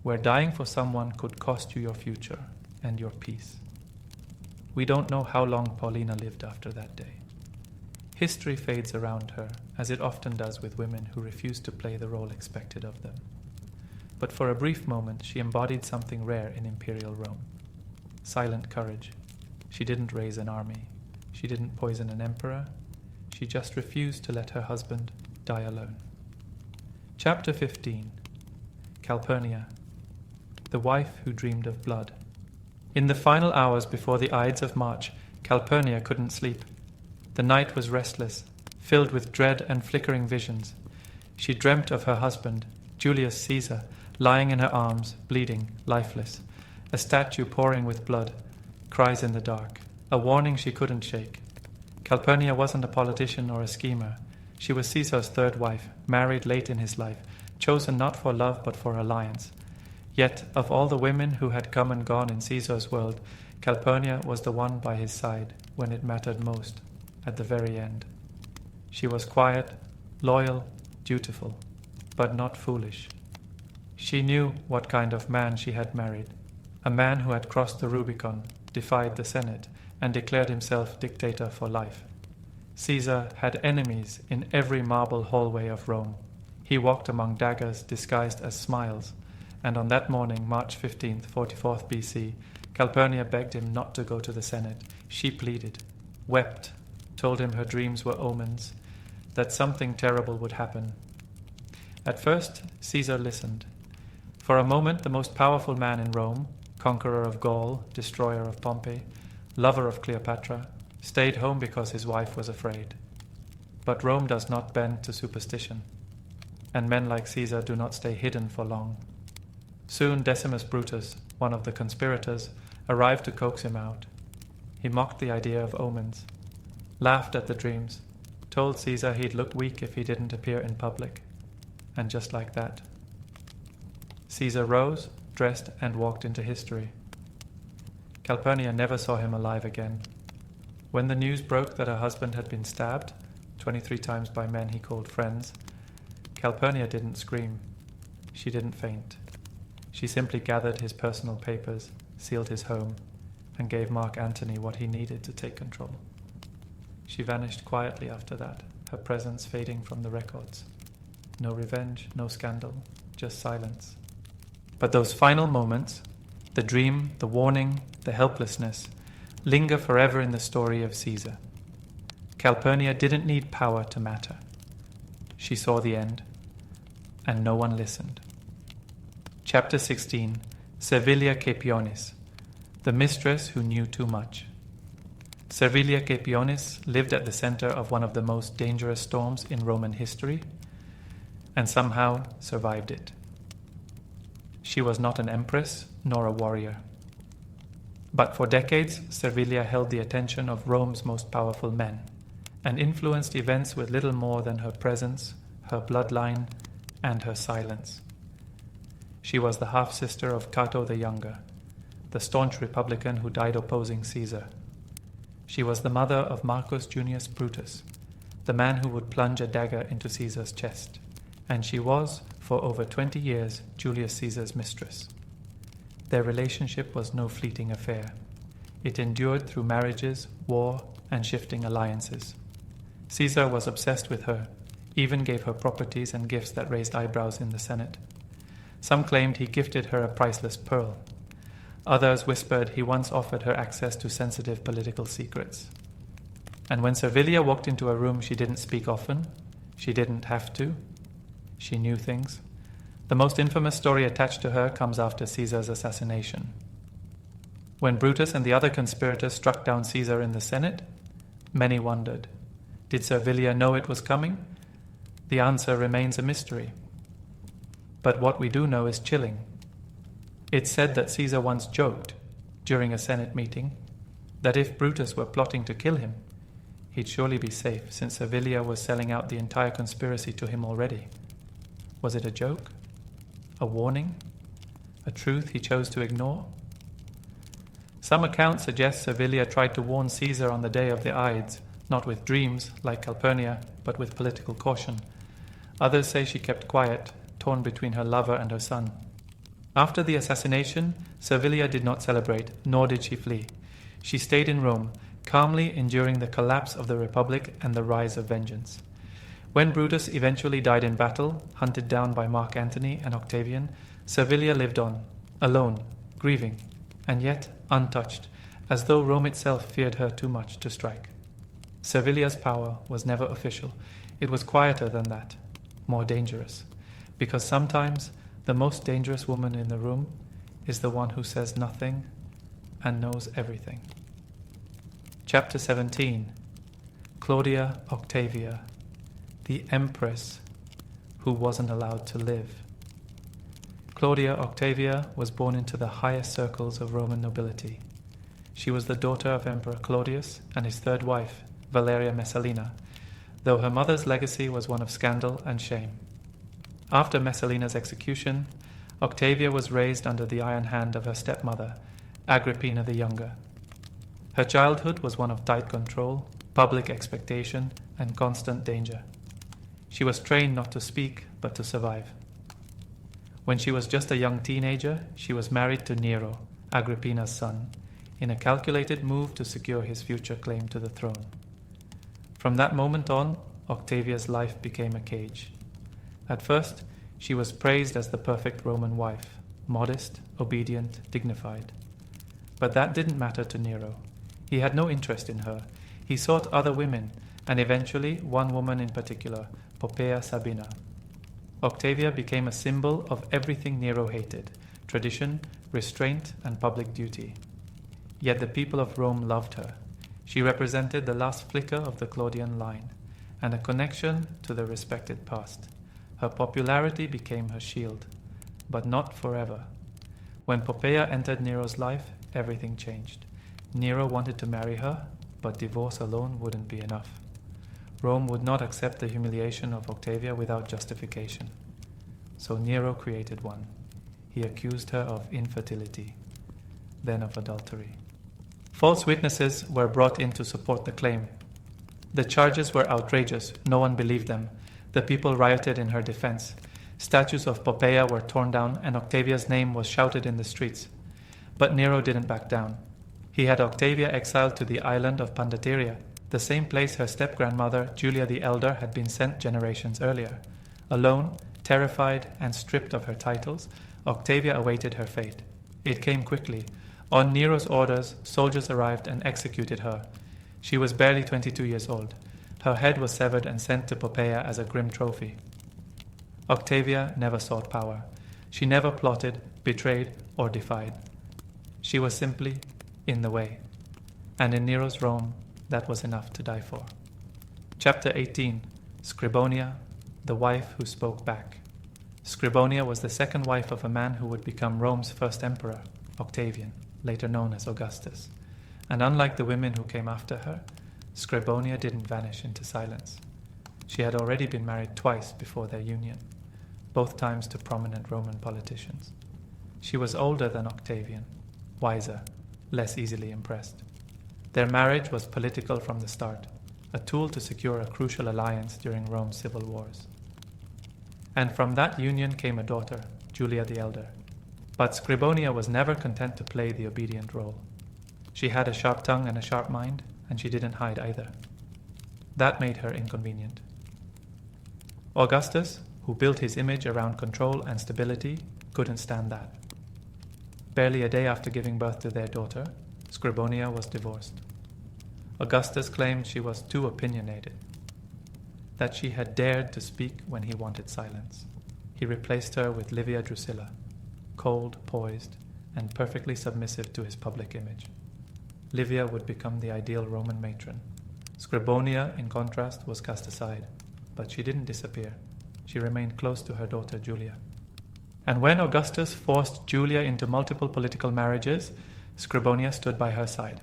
where dying for someone could cost you your future and your peace. We don't know how long Paulina lived after that day. History fades around her, as it often does with women who refuse to play the role expected of them. But for a brief moment, she embodied something rare in imperial Rome. Silent courage. She didn't raise an army. She didn't poison an emperor. She just refused to let her husband die alone. Chapter 15. Calpurnia, the wife who dreamed of blood. In the final hours before the Ides of March, Calpurnia couldn't sleep. The night was restless, filled with dread and flickering visions. She dreamt of her husband, Julius Caesar, lying in her arms, bleeding, lifeless, a statue pouring with blood, cries in the dark, a warning she couldn't shake. Calpurnia wasn't a politician or a schemer. She was Caesar's third wife, married late in his life, chosen not for love but for alliance. Yet, of all the women who had come and gone in Caesar's world, Calpurnia was the one by his side when it mattered most, at the very end. She was quiet, loyal, dutiful, but not foolish. She knew what kind of man she had married, a man who had crossed the Rubicon, defied the Senate, and declared himself dictator for life. Caesar had enemies in every marble hallway of Rome. He walked among daggers disguised as smiles, and on that morning, March 15th, 44th BC, Calpurnia begged him not to go to the Senate. She pleaded, wept, told him her dreams were omens, that something terrible would happen. At first, Caesar listened. For a moment, the most powerful man in Rome, conqueror of Gaul, destroyer of Pompey, lover of Cleopatra, stayed home because his wife was afraid. But Rome does not bend to superstition, and men like Caesar do not stay hidden for long. Soon Decimus Brutus, one of the conspirators, arrived to coax him out. He mocked the idea of omens. laughed at the dreams, told Caesar he'd look weak if he didn't appear in public. And just like that, Caesar rose, dressed, and walked into history. Calpurnia never saw him alive again. When the news broke that her husband had been stabbed 23 times by men he called friends, Calpurnia didn't scream. She didn't faint. She simply gathered his personal papers, sealed his home, and gave Mark Antony what he needed to take control. She vanished quietly after that, her presence fading from the records. No revenge, no scandal, just silence. But those final moments, the dream, the warning, the helplessness, linger forever in the story of Caesar. Calpurnia didn't need power to matter. She saw the end, and no one listened. Chapter 16, Servilia Caepionis, the mistress who knew too much. Servilia Caepionis lived at the center of one of the most dangerous storms in Roman history, and somehow survived it. She was not an empress nor a warrior. But for decades, Servilia held the attention of Rome's most powerful men, and influenced events with little more than her presence, her bloodline, and her silence. She was the half-sister of Cato the Younger, the staunch Republican who died opposing Caesar. She was the mother of Marcus Junius Brutus, the man who would plunge a dagger into Caesar's chest, and she was, for over 20 years, Julius Caesar's mistress. Their relationship was no fleeting affair. It endured through marriages, war, and shifting alliances. Caesar was obsessed with her, even gave her properties and gifts that raised eyebrows in the Senate. Some claimed he gifted her a priceless pearl. Others whispered he once offered her access to sensitive political secrets. And when Servilia walked into a room, she didn't speak often. She didn't have to. She knew things. The most infamous story attached to her comes after Caesar's assassination. When Brutus and the other conspirators struck down Caesar in the Senate, many wondered, did Servilia know it was coming? The answer remains a mystery. But what we do know is chilling. It's said that Caesar once joked, during a Senate meeting, that if Brutus were plotting to kill him, he'd surely be safe, since Servilia was selling out the entire conspiracy to him already. Was it a joke? A warning? A truth he chose to ignore? Some accounts suggest Servilia tried to warn Caesar on the day of the Ides, not with dreams, like Calpurnia, but with political caution. Others say she kept quiet, torn between her lover and her son. After the assassination, Servilia did not celebrate, nor did she flee. She stayed in Rome, calmly enduring the collapse of the Republic and the rise of vengeance. When Brutus eventually died in battle, hunted down by Mark Antony and Octavian, Servilia lived on, alone, grieving, and yet untouched, as though Rome itself feared her too much to strike. Servilia's power was never official. It was quieter than that, more dangerous, because sometimes the most dangerous woman in the room is the one who says nothing and knows everything. Chapter 17, Claudia Octavia, the Empress who wasn't allowed to live. Claudia Octavia was born into the highest circles of Roman nobility. She was the daughter of Emperor Claudius and his third wife, Valeria Messalina, though her mother's legacy was one of scandal and shame. After Messalina's execution, Octavia was raised under the iron hand of her stepmother, Agrippina the Younger. Her childhood was one of tight control, public expectation, and constant danger. She was trained not to speak, but to survive. When she was just a young teenager, she was married to Nero, Agrippina's son, in a calculated move to secure his future claim to the throne. From that moment on, Octavia's life became a cage. At first, she was praised as the perfect Roman wife, modest, obedient, dignified. But that didn't matter to Nero. He had no interest in her. He sought other women, and eventually one woman in particular, Poppaea Sabina. Octavia became a symbol of everything Nero hated: tradition, restraint, and public duty. Yet the people of Rome loved her. She represented the last flicker of the Claudian line, and a connection to the respected past. Her popularity became her shield, but not forever. When Poppaea entered Nero's life, everything changed. Nero wanted to marry her, but divorce alone wouldn't be enough. Rome would not accept the humiliation of Octavia without justification. So Nero created one. He accused her of infertility, then of adultery. False witnesses were brought in to support the claim. The charges were outrageous. No one believed them. The people rioted in her defense. Statues of Poppaea were torn down, and Octavia's name was shouted in the streets. But Nero didn't back down. He had Octavia exiled to the island of Pandateria, the same place her step-grandmother, Julia the Elder, had been sent generations earlier. Alone, terrified, and stripped of her titles, Octavia awaited her fate. It came quickly. On Nero's orders, soldiers arrived and executed her. She was barely 22 years old. Her head was severed and sent to Poppaea as a grim trophy. Octavia never sought power. She never plotted, betrayed, or defied. She was simply in the way. And in Nero's Rome, that was enough to die for. Chapter 18. Scribonia, the wife who spoke back. Scribonia was the second wife of a man who would become Rome's first emperor, Octavian, later known as Augustus. And unlike the women who came after her, Scribonia didn't vanish into silence. She had already been married twice before their union, both times to prominent Roman politicians. She was older than Octavian, wiser, less easily impressed. Their marriage was political from the start, a tool to secure a crucial alliance during Rome's civil wars. And from that union came a daughter, Julia the Elder. But Scribonia was never content to play the obedient role. She had a sharp tongue and a sharp mind, and she didn't hide either. That made her inconvenient. Augustus, who built his image around control and stability, couldn't stand that. Barely a day after giving birth to their daughter, Scribonia was divorced. Augustus claimed she was too opinionated, that she had dared to speak when he wanted silence. He replaced her with Livia Drusilla, cold, poised, and perfectly submissive to his public image. Livia would become the ideal Roman matron. Scribonia, in contrast, was cast aside, but she didn't disappear. She remained close to her daughter Julia. And when Augustus forced Julia into multiple political marriages, Scribonia stood by her side.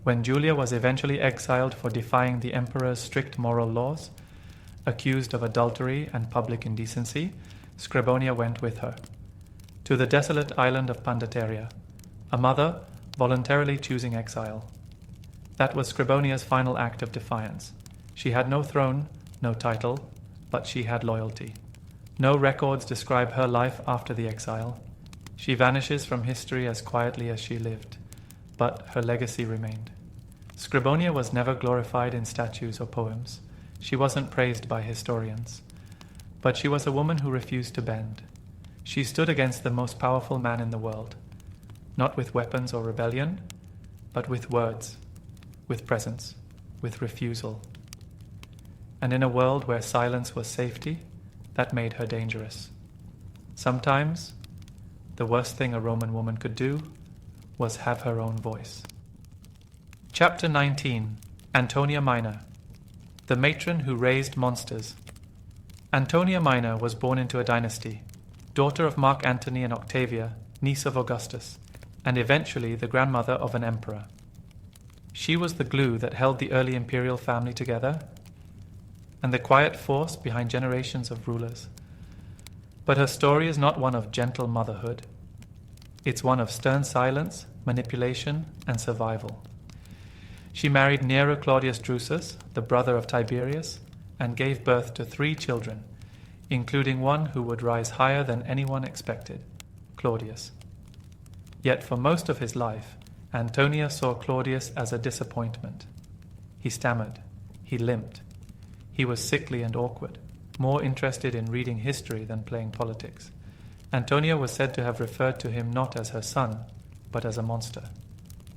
When Julia was eventually exiled for defying the emperor's strict moral laws, accused of adultery and public indecency, Scribonia went with her to the desolate island of Pandateria, a mother voluntarily choosing exile. That was Scribonia's final act of defiance. She had no throne, no title, but she had loyalty. No records describe her life after the exile. She vanishes from history as quietly as she lived, but her legacy remained. Scribonia was never glorified in statues or poems. She wasn't praised by historians. But she was a woman who refused to bend. She stood against the most powerful man in the world, not with weapons or rebellion, but with words, with presence, with refusal. And in a world where silence was safety, that made her dangerous. Sometimes, the worst thing a Roman woman could do was have her own voice. Chapter 19. Antonia Minor, the matron who raised monsters. Antonia Minor was born into a dynasty, daughter of Mark Antony and Octavia, niece of Augustus, and eventually the grandmother of an emperor. She was the glue that held the early imperial family together, and the quiet force behind generations of rulers. But her story is not one of gentle motherhood. It's one of stern silence, manipulation, and survival. She married Nero Claudius Drusus, the brother of Tiberius, and gave birth to 3 children, including one who would rise higher than anyone expected, Claudius. Yet for most of his life, Antonia saw Claudius as a disappointment. He stammered. He limped. He was sickly and awkward, more interested in reading history than playing politics. Antonia was said to have referred to him not as her son, but as a monster.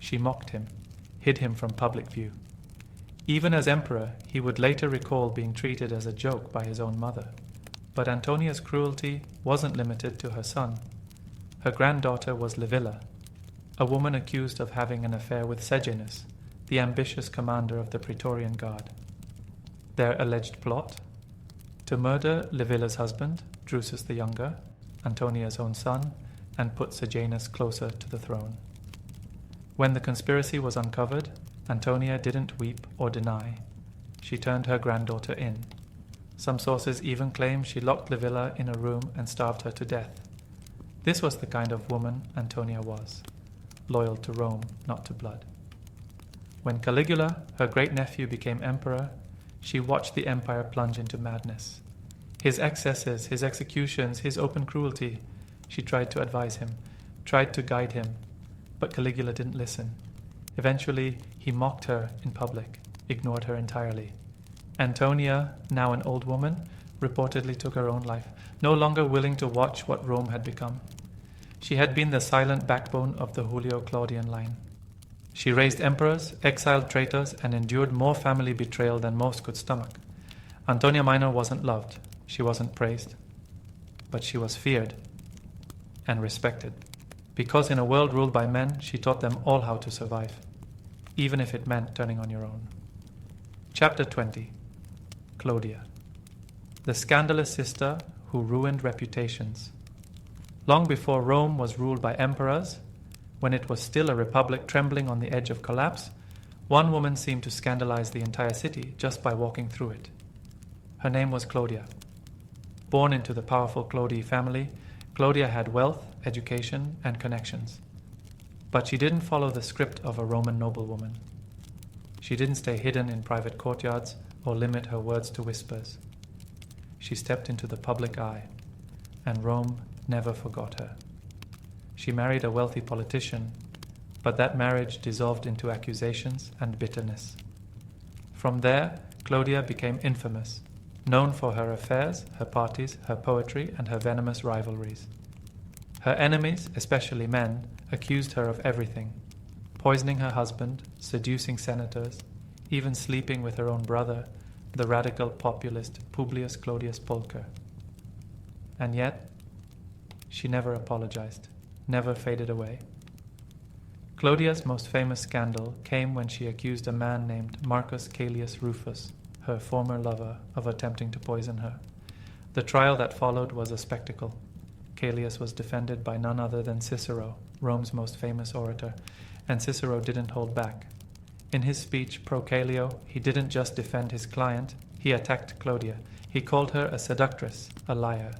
She mocked him, hid him from public view. Even as emperor, he would later recall being treated as a joke by his own mother. But Antonia's cruelty wasn't limited to her son. Her granddaughter was Livilla, a woman accused of having an affair with Sejanus, the ambitious commander of the Praetorian Guard. Their alleged plot? To murder Livilla's husband, Drusus the Younger, Antonia's own son, and put Sejanus closer to the throne. When the conspiracy was uncovered, Antonia didn't weep or deny. She turned her granddaughter in. Some sources even claim she locked Livilla in a room and starved her to death. This was the kind of woman Antonia was, loyal to Rome, not to blood. When Caligula, her great-nephew, became emperor, she watched the empire plunge into madness. His excesses, his executions, his open cruelty, she tried to advise him, tried to guide him, but Caligula didn't listen. Eventually, he mocked her in public, ignored her entirely. Antonia, now an old woman, reportedly took her own life, no longer willing to watch what Rome had become. She had been the silent backbone of the Julio-Claudian line. She raised emperors, exiled traitors, and endured more family betrayal than most could stomach. Antonia Minor wasn't loved, she wasn't praised, but she was feared and respected, because in a world ruled by men, she taught them all how to survive, even if it meant turning on your own. Chapter 20. Claudia, the scandalous sister who ruined reputations. Long before Rome was ruled by emperors, when it was still a republic trembling on the edge of collapse, one woman seemed to scandalize the entire city just by walking through it. Her name was Claudia. Born into the powerful Claudii family, Claudia had wealth, education, and connections. But she didn't follow the script of a Roman noblewoman. She didn't stay hidden in private courtyards or limit her words to whispers. She stepped into the public eye, and Rome never forgot her. She married a wealthy politician, but that marriage dissolved into accusations and bitterness. From there, Claudia became infamous, known for her affairs, her parties, her poetry, and her venomous rivalries. Her enemies, especially men, accused her of everything: poisoning her husband, seducing senators, even sleeping with her own brother, the radical populist Publius Clodius Pulcher. And yet, she never apologized, never faded away. Claudia's most famous scandal came when she accused a man named Marcus Caelius Rufus, her former lover, of attempting to poison her. The trial that followed was a spectacle. Caelius was defended by none other than Cicero, Rome's most famous orator, and Cicero didn't hold back. In his speech pro Caelio, he didn't just defend his client, he attacked Claudia. He called her a seductress, a liar,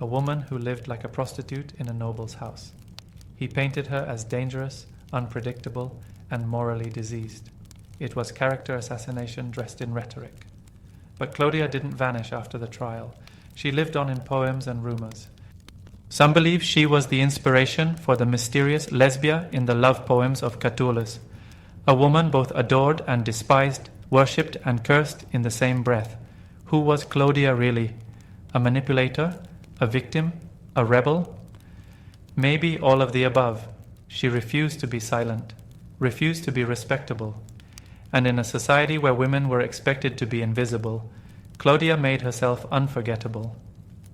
a woman who lived like a prostitute in a noble's house. He painted her as dangerous, unpredictable, and morally diseased. It was character assassination dressed in rhetoric. But Claudia didn't vanish after the trial. She lived on in poems and rumors. Some believe she was the inspiration for the mysterious Lesbia in the love poems of Catullus, a woman both adored and despised, worshipped and cursed in the same breath. Who was Claudia really? A manipulator? A victim? A rebel? Maybe all of the above. She refused to be silent, refused to be respectable. And in a society where women were expected to be invisible, Claudia made herself unforgettable.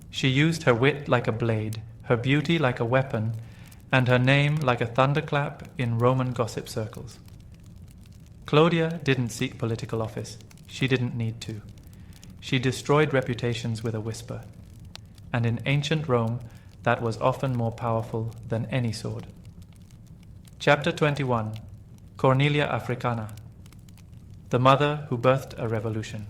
She used her wit like a blade, her beauty like a weapon, and her name like a thunderclap in Roman gossip circles. Claudia didn't seek political office. She didn't need to. She destroyed reputations with a whisper. And in ancient Rome, that was often more powerful than any sword. Chapter 21. Cornelia Africana, the mother who birthed a revolution.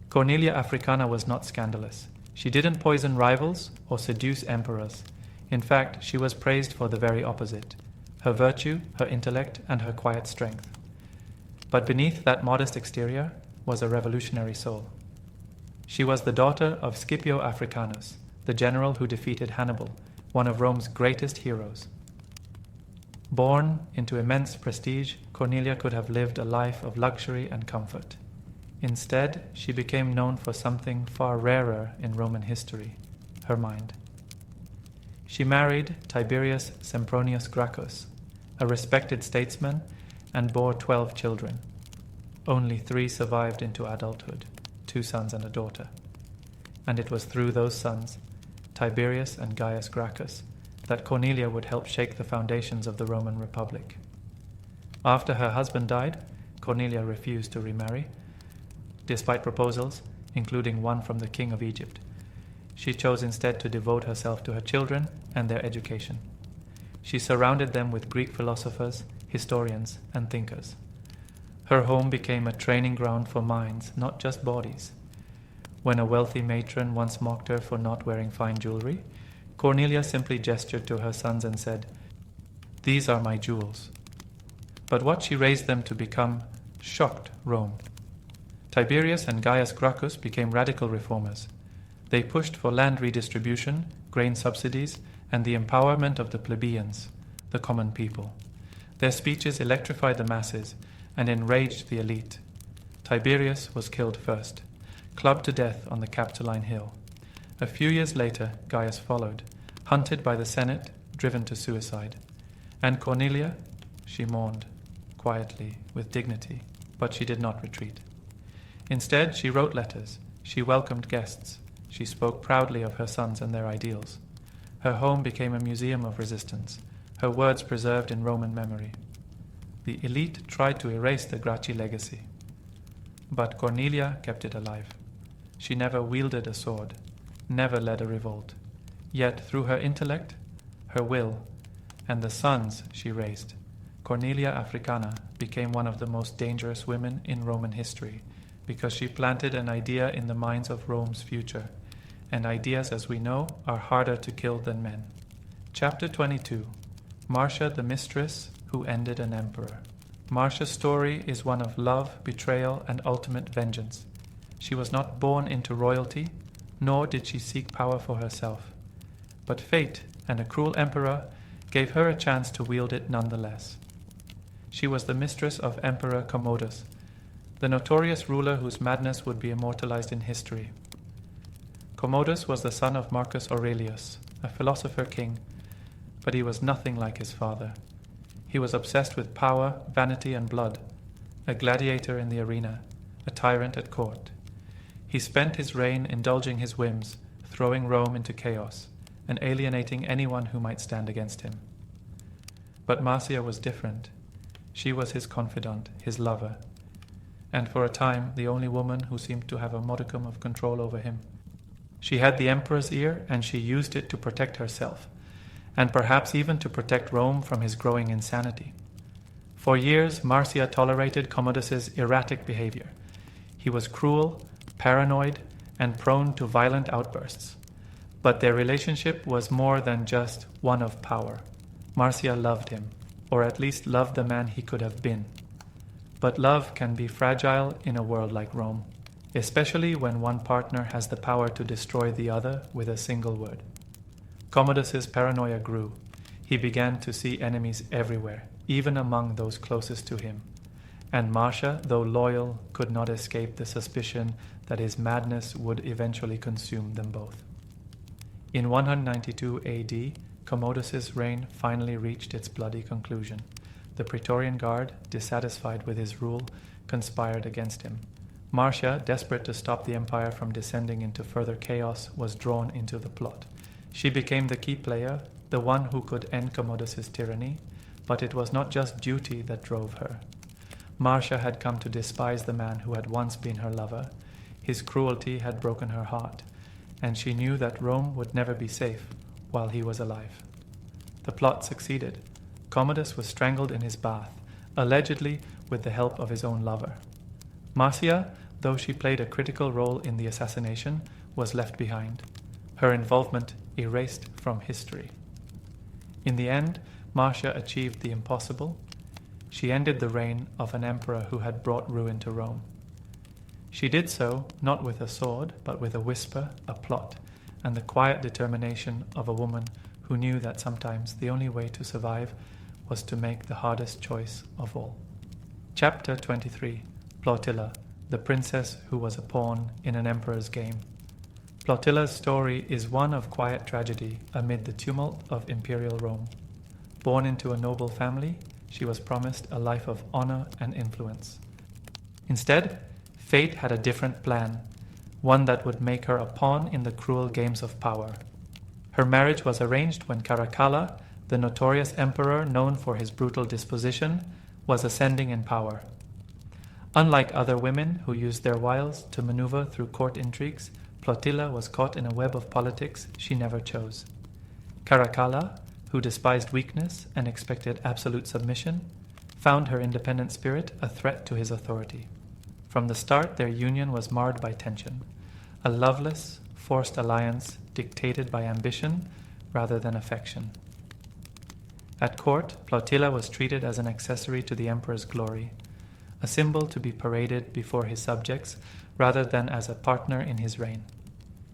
Cornelia Africana was not scandalous. She didn't poison rivals or seduce emperors. In fact, she was praised for the very opposite: her virtue, her intellect, and her quiet strength. But beneath that modest exterior was a revolutionary soul. She was the daughter of Scipio Africanus, the general who defeated Hannibal, one of Rome's greatest heroes. Born into immense prestige, Cornelia could have lived a life of luxury and comfort. Instead, she became known for something far rarer in Roman history: her mind. She married Tiberius Sempronius Gracchus, a respected statesman, and bore 12 children. Only 3 survived into adulthood, 2 sons and a daughter. And it was through those sons, Tiberius and Gaius Gracchus, that Cornelia would help shake the foundations of the Roman Republic. After her husband died, Cornelia refused to remarry, despite proposals, including one from the king of Egypt. She chose instead to devote herself to her children and their education. She surrounded them with Greek philosophers, historians, and thinkers. Her home became a training ground for minds, not just bodies. When a wealthy matron once mocked her for not wearing fine jewelry, Cornelia simply gestured to her sons and said, "These are my jewels." But what she raised them to become shocked Rome. Tiberius and Gaius Gracchus became radical reformers. They pushed for land redistribution, grain subsidies, and the empowerment of the plebeians, the common people. Their speeches electrified the masses and enraged the elite. Tiberius was killed first, clubbed to death on the Capitoline Hill. A few years later, Gaius followed, hunted by the Senate, driven to suicide. And Cornelia, she mourned, quietly, with dignity, but she did not retreat. Instead, she wrote letters, she welcomed guests, she spoke proudly of her sons and their ideals. Her home became a museum of resistance, her words preserved in Roman memory. The elite tried to erase the Gracchi legacy, but Cornelia kept it alive. She never wielded a sword, never led a revolt. Yet through her intellect, her will, and the sons she raised, Cornelia Africana became one of the most dangerous women in Roman history because she planted an idea in the minds of Rome's future, and ideas, as we know, are harder to kill than men. Chapter 22. Marcia the Mistress Who Ended an Emperor. Marcia's story is one of love, betrayal, and ultimate vengeance. She was not born into royalty, nor did she seek power for herself. But fate and a cruel emperor gave her a chance to wield it nonetheless. She was the mistress of Emperor Commodus, the notorious ruler whose madness would be immortalized in history. Commodus was the son of Marcus Aurelius, a philosopher king, but he was nothing like his father. He was obsessed with power, vanity, and blood, a gladiator in the arena, a tyrant at court. He spent his reign indulging his whims, throwing Rome into chaos, and alienating anyone who might stand against him. But Marcia was different. She was his confidant, his lover, and for a time the only woman who seemed to have a modicum of control over him. She had the emperor's ear, and she used it to protect herself, and perhaps even to protect Rome from his growing insanity. For years, Marcia tolerated Commodus's erratic behavior. He was cruel, paranoid, and prone to violent outbursts. But their relationship was more than just one of power. Marcia loved him, or at least loved the man he could have been. But love can be fragile in a world like Rome, especially when one partner has the power to destroy the other with a single word. Commodus's paranoia grew. He began to see enemies everywhere, even among those closest to him. And Marcia, though loyal, could not escape the suspicion that his madness would eventually consume them both. In 192 AD, Commodus's reign finally reached its bloody conclusion. The Praetorian Guard, dissatisfied with his rule, conspired against him. Marcia, desperate to stop the empire from descending into further chaos, was drawn into the plot. She became the key player, the one who could end Commodus's tyranny, but it was not just duty that drove her. Marcia had come to despise the man who had once been her lover. His cruelty had broken her heart, and she knew that Rome would never be safe while he was alive. The plot succeeded. Commodus was strangled in his bath, allegedly with the help of his own lover. Marcia, though she played a critical role in the assassination, was left behind, her involvement erased from history. In the end, Marcia achieved the impossible. She ended the reign of an emperor who had brought ruin to Rome. She did so not with a sword, but with a whisper, a plot, and the quiet determination of a woman who knew that sometimes the only way to survive was to make the hardest choice of all. Chapter 23. Plautilla, the princess who was a pawn in an emperor's game. Plautilla's story is one of quiet tragedy amid the tumult of imperial Rome. Born into a noble family, she was promised a life of honor and influence. Instead, fate had a different plan, one that would make her a pawn in the cruel games of power. Her marriage was arranged when Caracalla, the notorious emperor known for his brutal disposition, was ascending in power. Unlike other women who used their wiles to maneuver through court intrigues, Plautilla was caught in a web of politics she never chose. Caracalla, who despised weakness and expected absolute submission, found her independent spirit a threat to his authority. From the start, their union was marred by tension, a loveless, forced alliance dictated by ambition rather than affection. At court, Plautilla was treated as an accessory to the emperor's glory, a symbol to be paraded before his subjects rather than as a partner in his reign.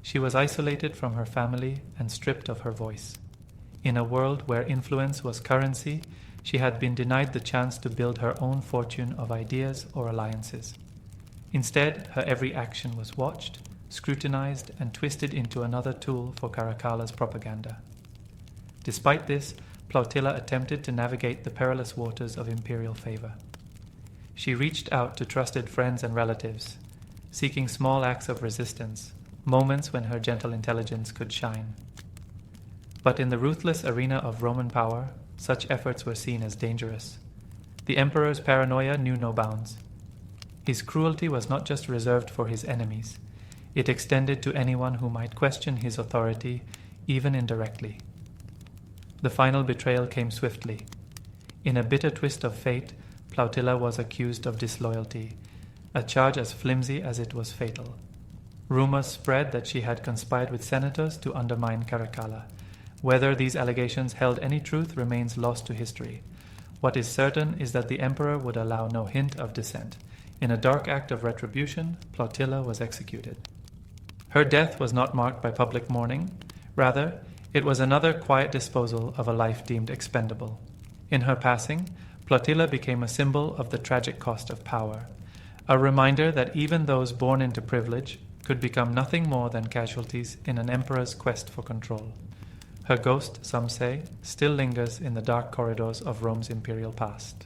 She was isolated from her family and stripped of her voice. In a world where influence was currency, she had been denied the chance to build her own fortune of ideas or alliances. Instead, her every action was watched, scrutinized, and twisted into another tool for Caracalla's propaganda. Despite this, Plautilla attempted to navigate the perilous waters of imperial favor. She reached out to trusted friends and relatives, seeking small acts of resistance, moments when her gentle intelligence could shine. But in the ruthless arena of Roman power, such efforts were seen as dangerous. The emperor's paranoia knew no bounds. His cruelty was not just reserved for his enemies. It extended to anyone who might question his authority, even indirectly. The final betrayal came swiftly. In a bitter twist of fate, Plautilla was accused of disloyalty, a charge as flimsy as it was fatal. Rumors spread that she had conspired with senators to undermine Caracalla. Whether these allegations held any truth remains lost to history. What is certain is that the emperor would allow no hint of dissent. In a dark act of retribution, Plautilla was executed. Her death was not marked by public mourning. Rather, it was another quiet disposal of a life deemed expendable. In her passing, Plautilla became a symbol of the tragic cost of power, a reminder that even those born into privilege could become nothing more than casualties in an emperor's quest for control. Her ghost, some say, still lingers in the dark corridors of Rome's imperial past.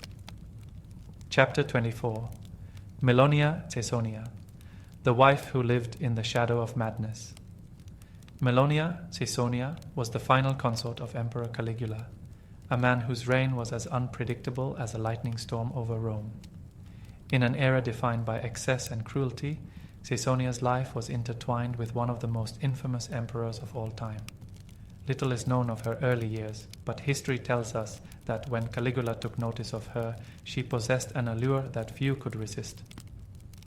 Chapter 24. Milonia Caesonia, the wife who lived in the shadow of madness. Milonia Caesonia was the final consort of Emperor Caligula, a man whose reign was as unpredictable as a lightning storm over Rome. In an era defined by excess and cruelty, Caesonia's life was intertwined with one of the most infamous emperors of all time. Little is known of her early years, but history tells us that when Caligula took notice of her, she possessed an allure that few could resist.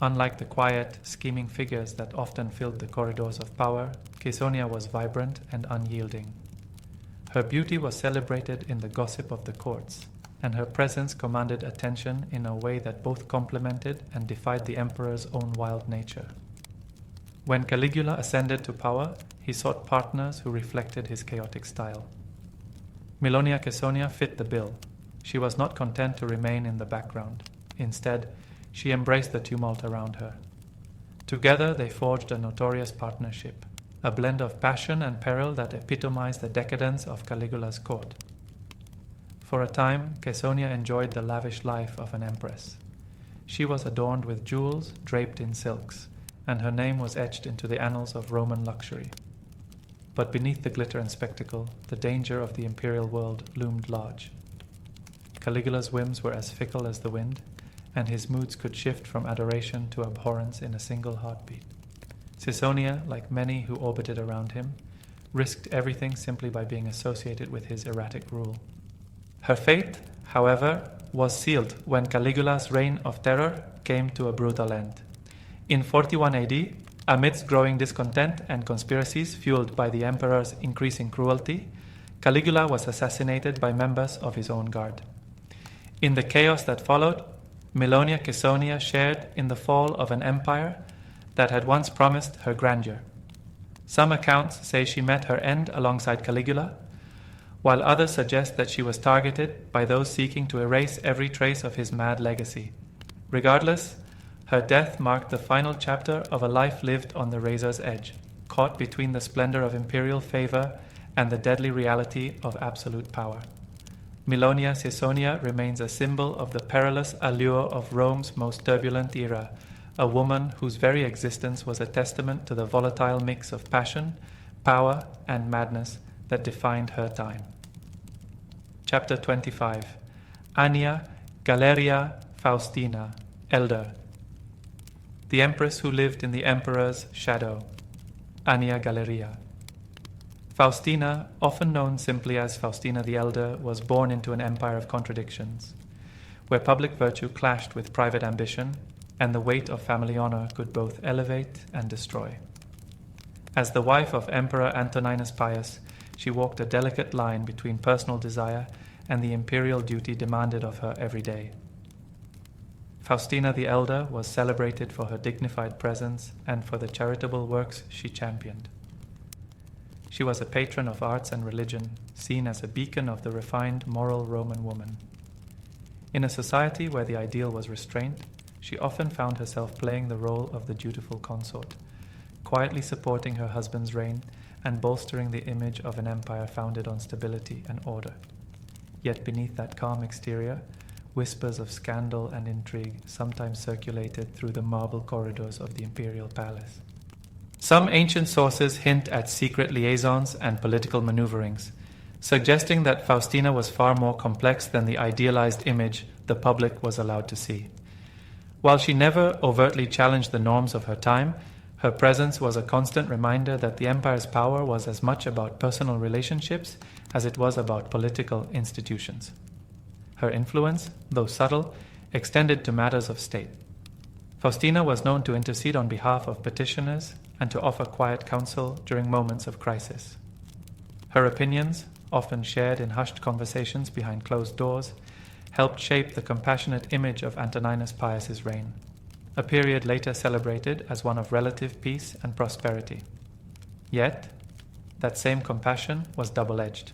Unlike the quiet, scheming figures that often filled the corridors of power, Caesonia was vibrant and unyielding. Her beauty was celebrated in the gossip of the courts, and her presence commanded attention in a way that both complemented and defied the emperor's own wild nature. When Caligula ascended to power, he sought partners who reflected his chaotic style. Milonia Caesonia fit the bill. She was not content to remain in the background. Instead, she embraced the tumult around her. Together they forged a notorious partnership, a blend of passion and peril that epitomized the decadence of Caligula's court. For a time, Caesonia enjoyed the lavish life of an empress. She was adorned with jewels draped in silks, and her name was etched into the annals of Roman luxury. But beneath the glitter and spectacle, the danger of the imperial world loomed large. Caligula's whims were as fickle as the wind, and his moods could shift from adoration to abhorrence in a single heartbeat. Caesonia, like many who orbited around him, risked everything simply by being associated with his erratic rule. Her fate, however, was sealed when Caligula's reign of terror came to a brutal end. In 41 AD, amidst growing discontent and conspiracies fueled by the emperor's increasing cruelty, Caligula was assassinated by members of his own guard. In the chaos that followed, Milonia Caesonia shared in the fall of an empire that had once promised her grandeur. Some accounts say she met her end alongside Caligula, while others suggest that she was targeted by those seeking to erase every trace of his mad legacy. Regardless, her death marked the final chapter of a life lived on the razor's edge, caught between the splendor of imperial favor and the deadly reality of absolute power. Milonia Caesonia remains a symbol of the perilous allure of Rome's most turbulent era, a woman whose very existence was a testament to the volatile mix of passion, power, and madness that defined her time. Chapter 25. Annia Galeria Faustina, Elder. The empress who lived in the emperor's shadow, Annia Galeria. Faustina, often known simply as Faustina the Elder, was born into an empire of contradictions. where public virtue clashed with private ambition, and the weight of family honor could both elevate and destroy. As the wife of Emperor Antoninus Pius, she walked a delicate line between personal desire and the imperial duty demanded of her every day. Faustina the Elder was celebrated for her dignified presence and for the charitable works she championed. She was a patron of arts and religion, seen as a beacon of the refined, moral Roman woman. In a society where the ideal was restraint, she often found herself playing the role of the dutiful consort, quietly supporting her husband's reign and bolstering the image of an empire founded on stability and order. Yet beneath that calm exterior, whispers of scandal and intrigue sometimes circulated through the marble corridors of the imperial palace. Some ancient sources hint at secret liaisons and political maneuverings, suggesting that Faustina was far more complex than the idealized image the public was allowed to see. While she never overtly challenged the norms of her time, her presence was a constant reminder that the empire's power was as much about personal relationships as it was about political institutions. Her influence, though subtle, extended to matters of state. Faustina was known to intercede on behalf of petitioners and to offer quiet counsel during moments of crisis. Her opinions, often shared in hushed conversations behind closed doors, helped shape the compassionate image of Antoninus Pius's reign, a period later celebrated as one of relative peace and prosperity. Yet, that same compassion was double-edged.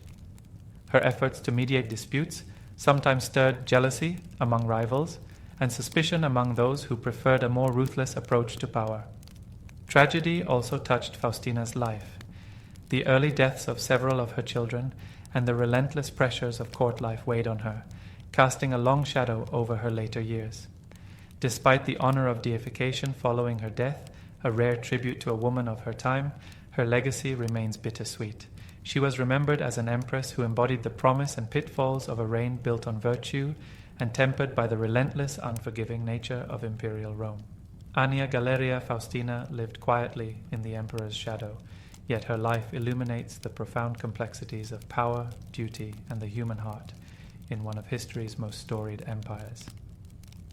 Her efforts to mediate disputes sometimes stirred jealousy among rivals and suspicion among those who preferred a more ruthless approach to power. Tragedy also touched Faustina's life. The early deaths of several of her children and the relentless pressures of court life weighed on her, casting a long shadow over her later years. Despite the honor of deification following her death, a rare tribute to a woman of her time, her legacy remains bittersweet. She was remembered as an empress who embodied the promise and pitfalls of a reign built on virtue and tempered by the relentless, unforgiving nature of imperial Rome. Annia Galeria Faustina lived quietly in the emperor's shadow, yet her life illuminates the profound complexities of power, duty, and the human heart in one of history's most storied empires.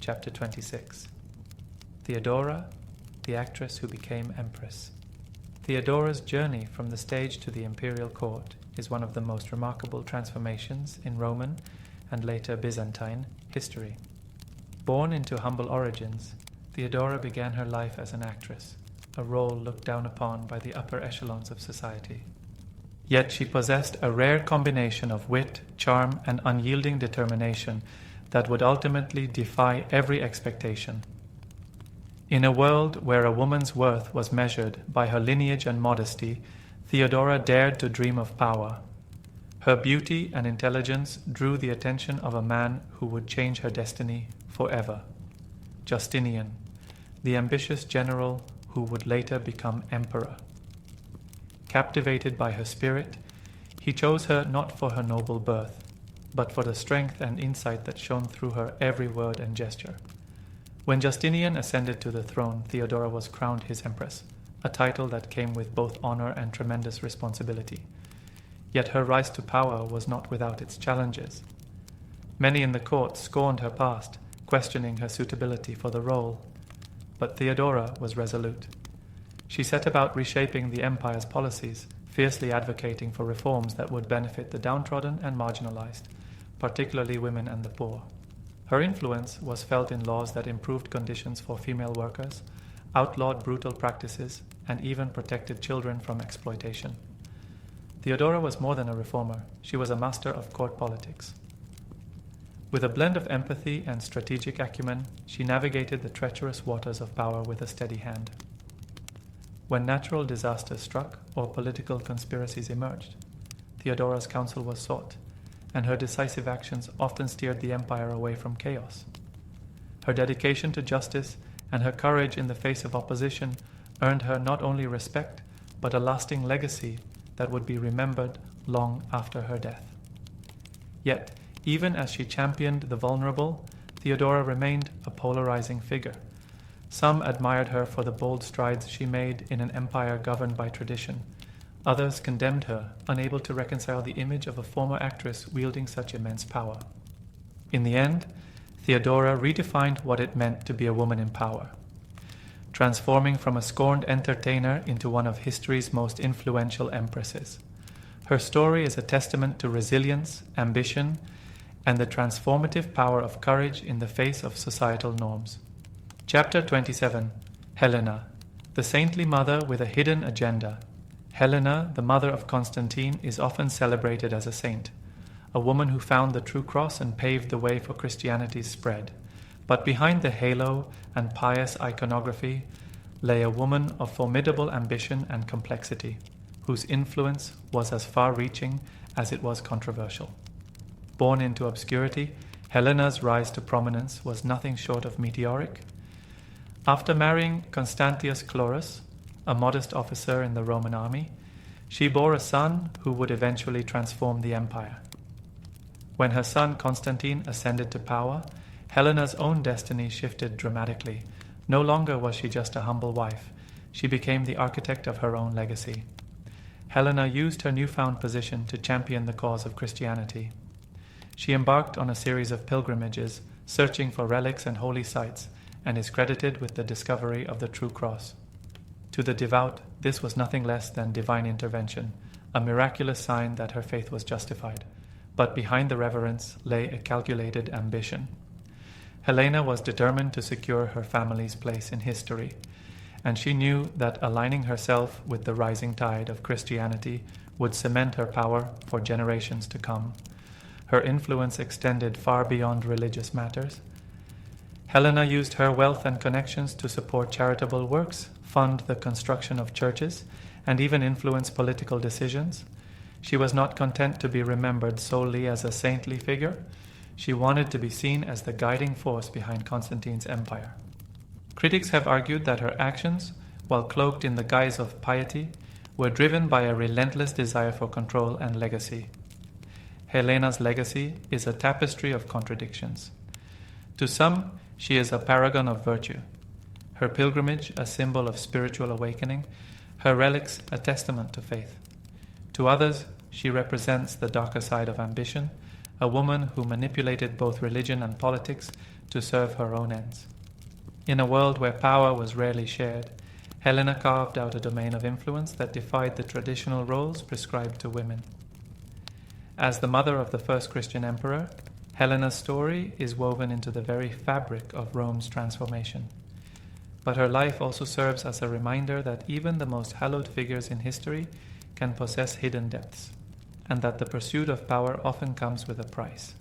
Chapter 26. Theodora, the actress who became empress. Theodora's journey from the stage to the imperial court is one of the most remarkable transformations in Roman and later Byzantine history. Born into humble origins, Theodora began her life as an actress, a role looked down upon by the upper echelons of society. Yet she possessed a rare combination of wit, charm, and unyielding determination that would ultimately defy every expectation. In a world where a woman's worth was measured by her lineage and modesty, Theodora dared to dream of power. Her beauty and intelligence drew the attention of a man who would change her destiny forever: Justinian, the ambitious general who would later become emperor. Captivated by her spirit, he chose her not for her noble birth, but for the strength and insight that shone through her every word and gesture. When Justinian ascended to the throne, Theodora was crowned his empress, a title that came with both honor and tremendous responsibility. Yet her rise to power was not without its challenges. Many in the court scorned her past, questioning her suitability for the role. But Theodora was resolute. She set about reshaping the empire's policies, fiercely advocating for reforms that would benefit the downtrodden and marginalized, particularly women and the poor. Her influence was felt in laws that improved conditions for female workers, outlawed brutal practices, and even protected children from exploitation. Theodora was more than a reformer. She was a master of court politics. With a blend of empathy and strategic acumen, she navigated the treacherous waters of power with a steady hand. When natural disasters struck or political conspiracies emerged, Theodora's counsel was sought, and her decisive actions often steered the empire away from chaos. Her dedication to justice and her courage in the face of opposition earned her not only respect, but a lasting legacy that would be remembered long after her death. Yet, even as she championed the vulnerable, Theodora remained a polarizing figure. Some admired her for the bold strides she made in an empire governed by tradition. Others condemned her, unable to reconcile the image of a former actress wielding such immense power. In the end, Theodora redefined what it meant to be a woman in power, transforming from a scorned entertainer into one of history's most influential empresses. Her story is a testament to resilience, ambition, and the transformative power of courage in the face of societal norms. Chapter 27. Helena, the saintly mother with a hidden agenda. Helena, the mother of Constantine, is often celebrated as a saint, a woman who found the true cross and paved the way for Christianity's spread. But behind the halo and pious iconography lay a woman of formidable ambition and complexity, whose influence was as far-reaching as it was controversial. Born into obscurity, Helena's rise to prominence was nothing short of meteoric. After marrying Constantius Chlorus, a modest officer in the Roman army, she bore a son who would eventually transform the empire. When her son Constantine ascended to power, Helena's own destiny shifted dramatically. No longer was she just a humble wife. She became the architect of her own legacy. Helena used her newfound position to champion the cause of Christianity. She embarked on a series of pilgrimages, searching for relics and holy sites, and is credited with the discovery of the true cross. To the devout, this was nothing less than divine intervention, a miraculous sign that her faith was justified. But behind the reverence lay a calculated ambition. Helena was determined to secure her family's place in history, and she knew that aligning herself with the rising tide of Christianity would cement her power for generations to come. Her influence extended far beyond religious matters. Helena used her wealth and connections to support charitable works, fund the construction of churches, and even influence political decisions. She was not content to be remembered solely as a saintly figure. She wanted to be seen as the guiding force behind Constantine's empire. Critics have argued that her actions, while cloaked in the guise of piety, were driven by a relentless desire for control and legacy. Helena's legacy is a tapestry of contradictions. To some, she is a paragon of virtue, her pilgrimage a symbol of spiritual awakening, her relics a testament to faith. To others, she represents the darker side of ambition, a woman who manipulated both religion and politics to serve her own ends. In a world where power was rarely shared, Helena carved out a domain of influence that defied the traditional roles prescribed to women. As the mother of the first Christian emperor, Helena's story is woven into the very fabric of Rome's transformation. But her life also serves as a reminder that even the most hallowed figures in history can possess hidden depths, and that the pursuit of power often comes with a price.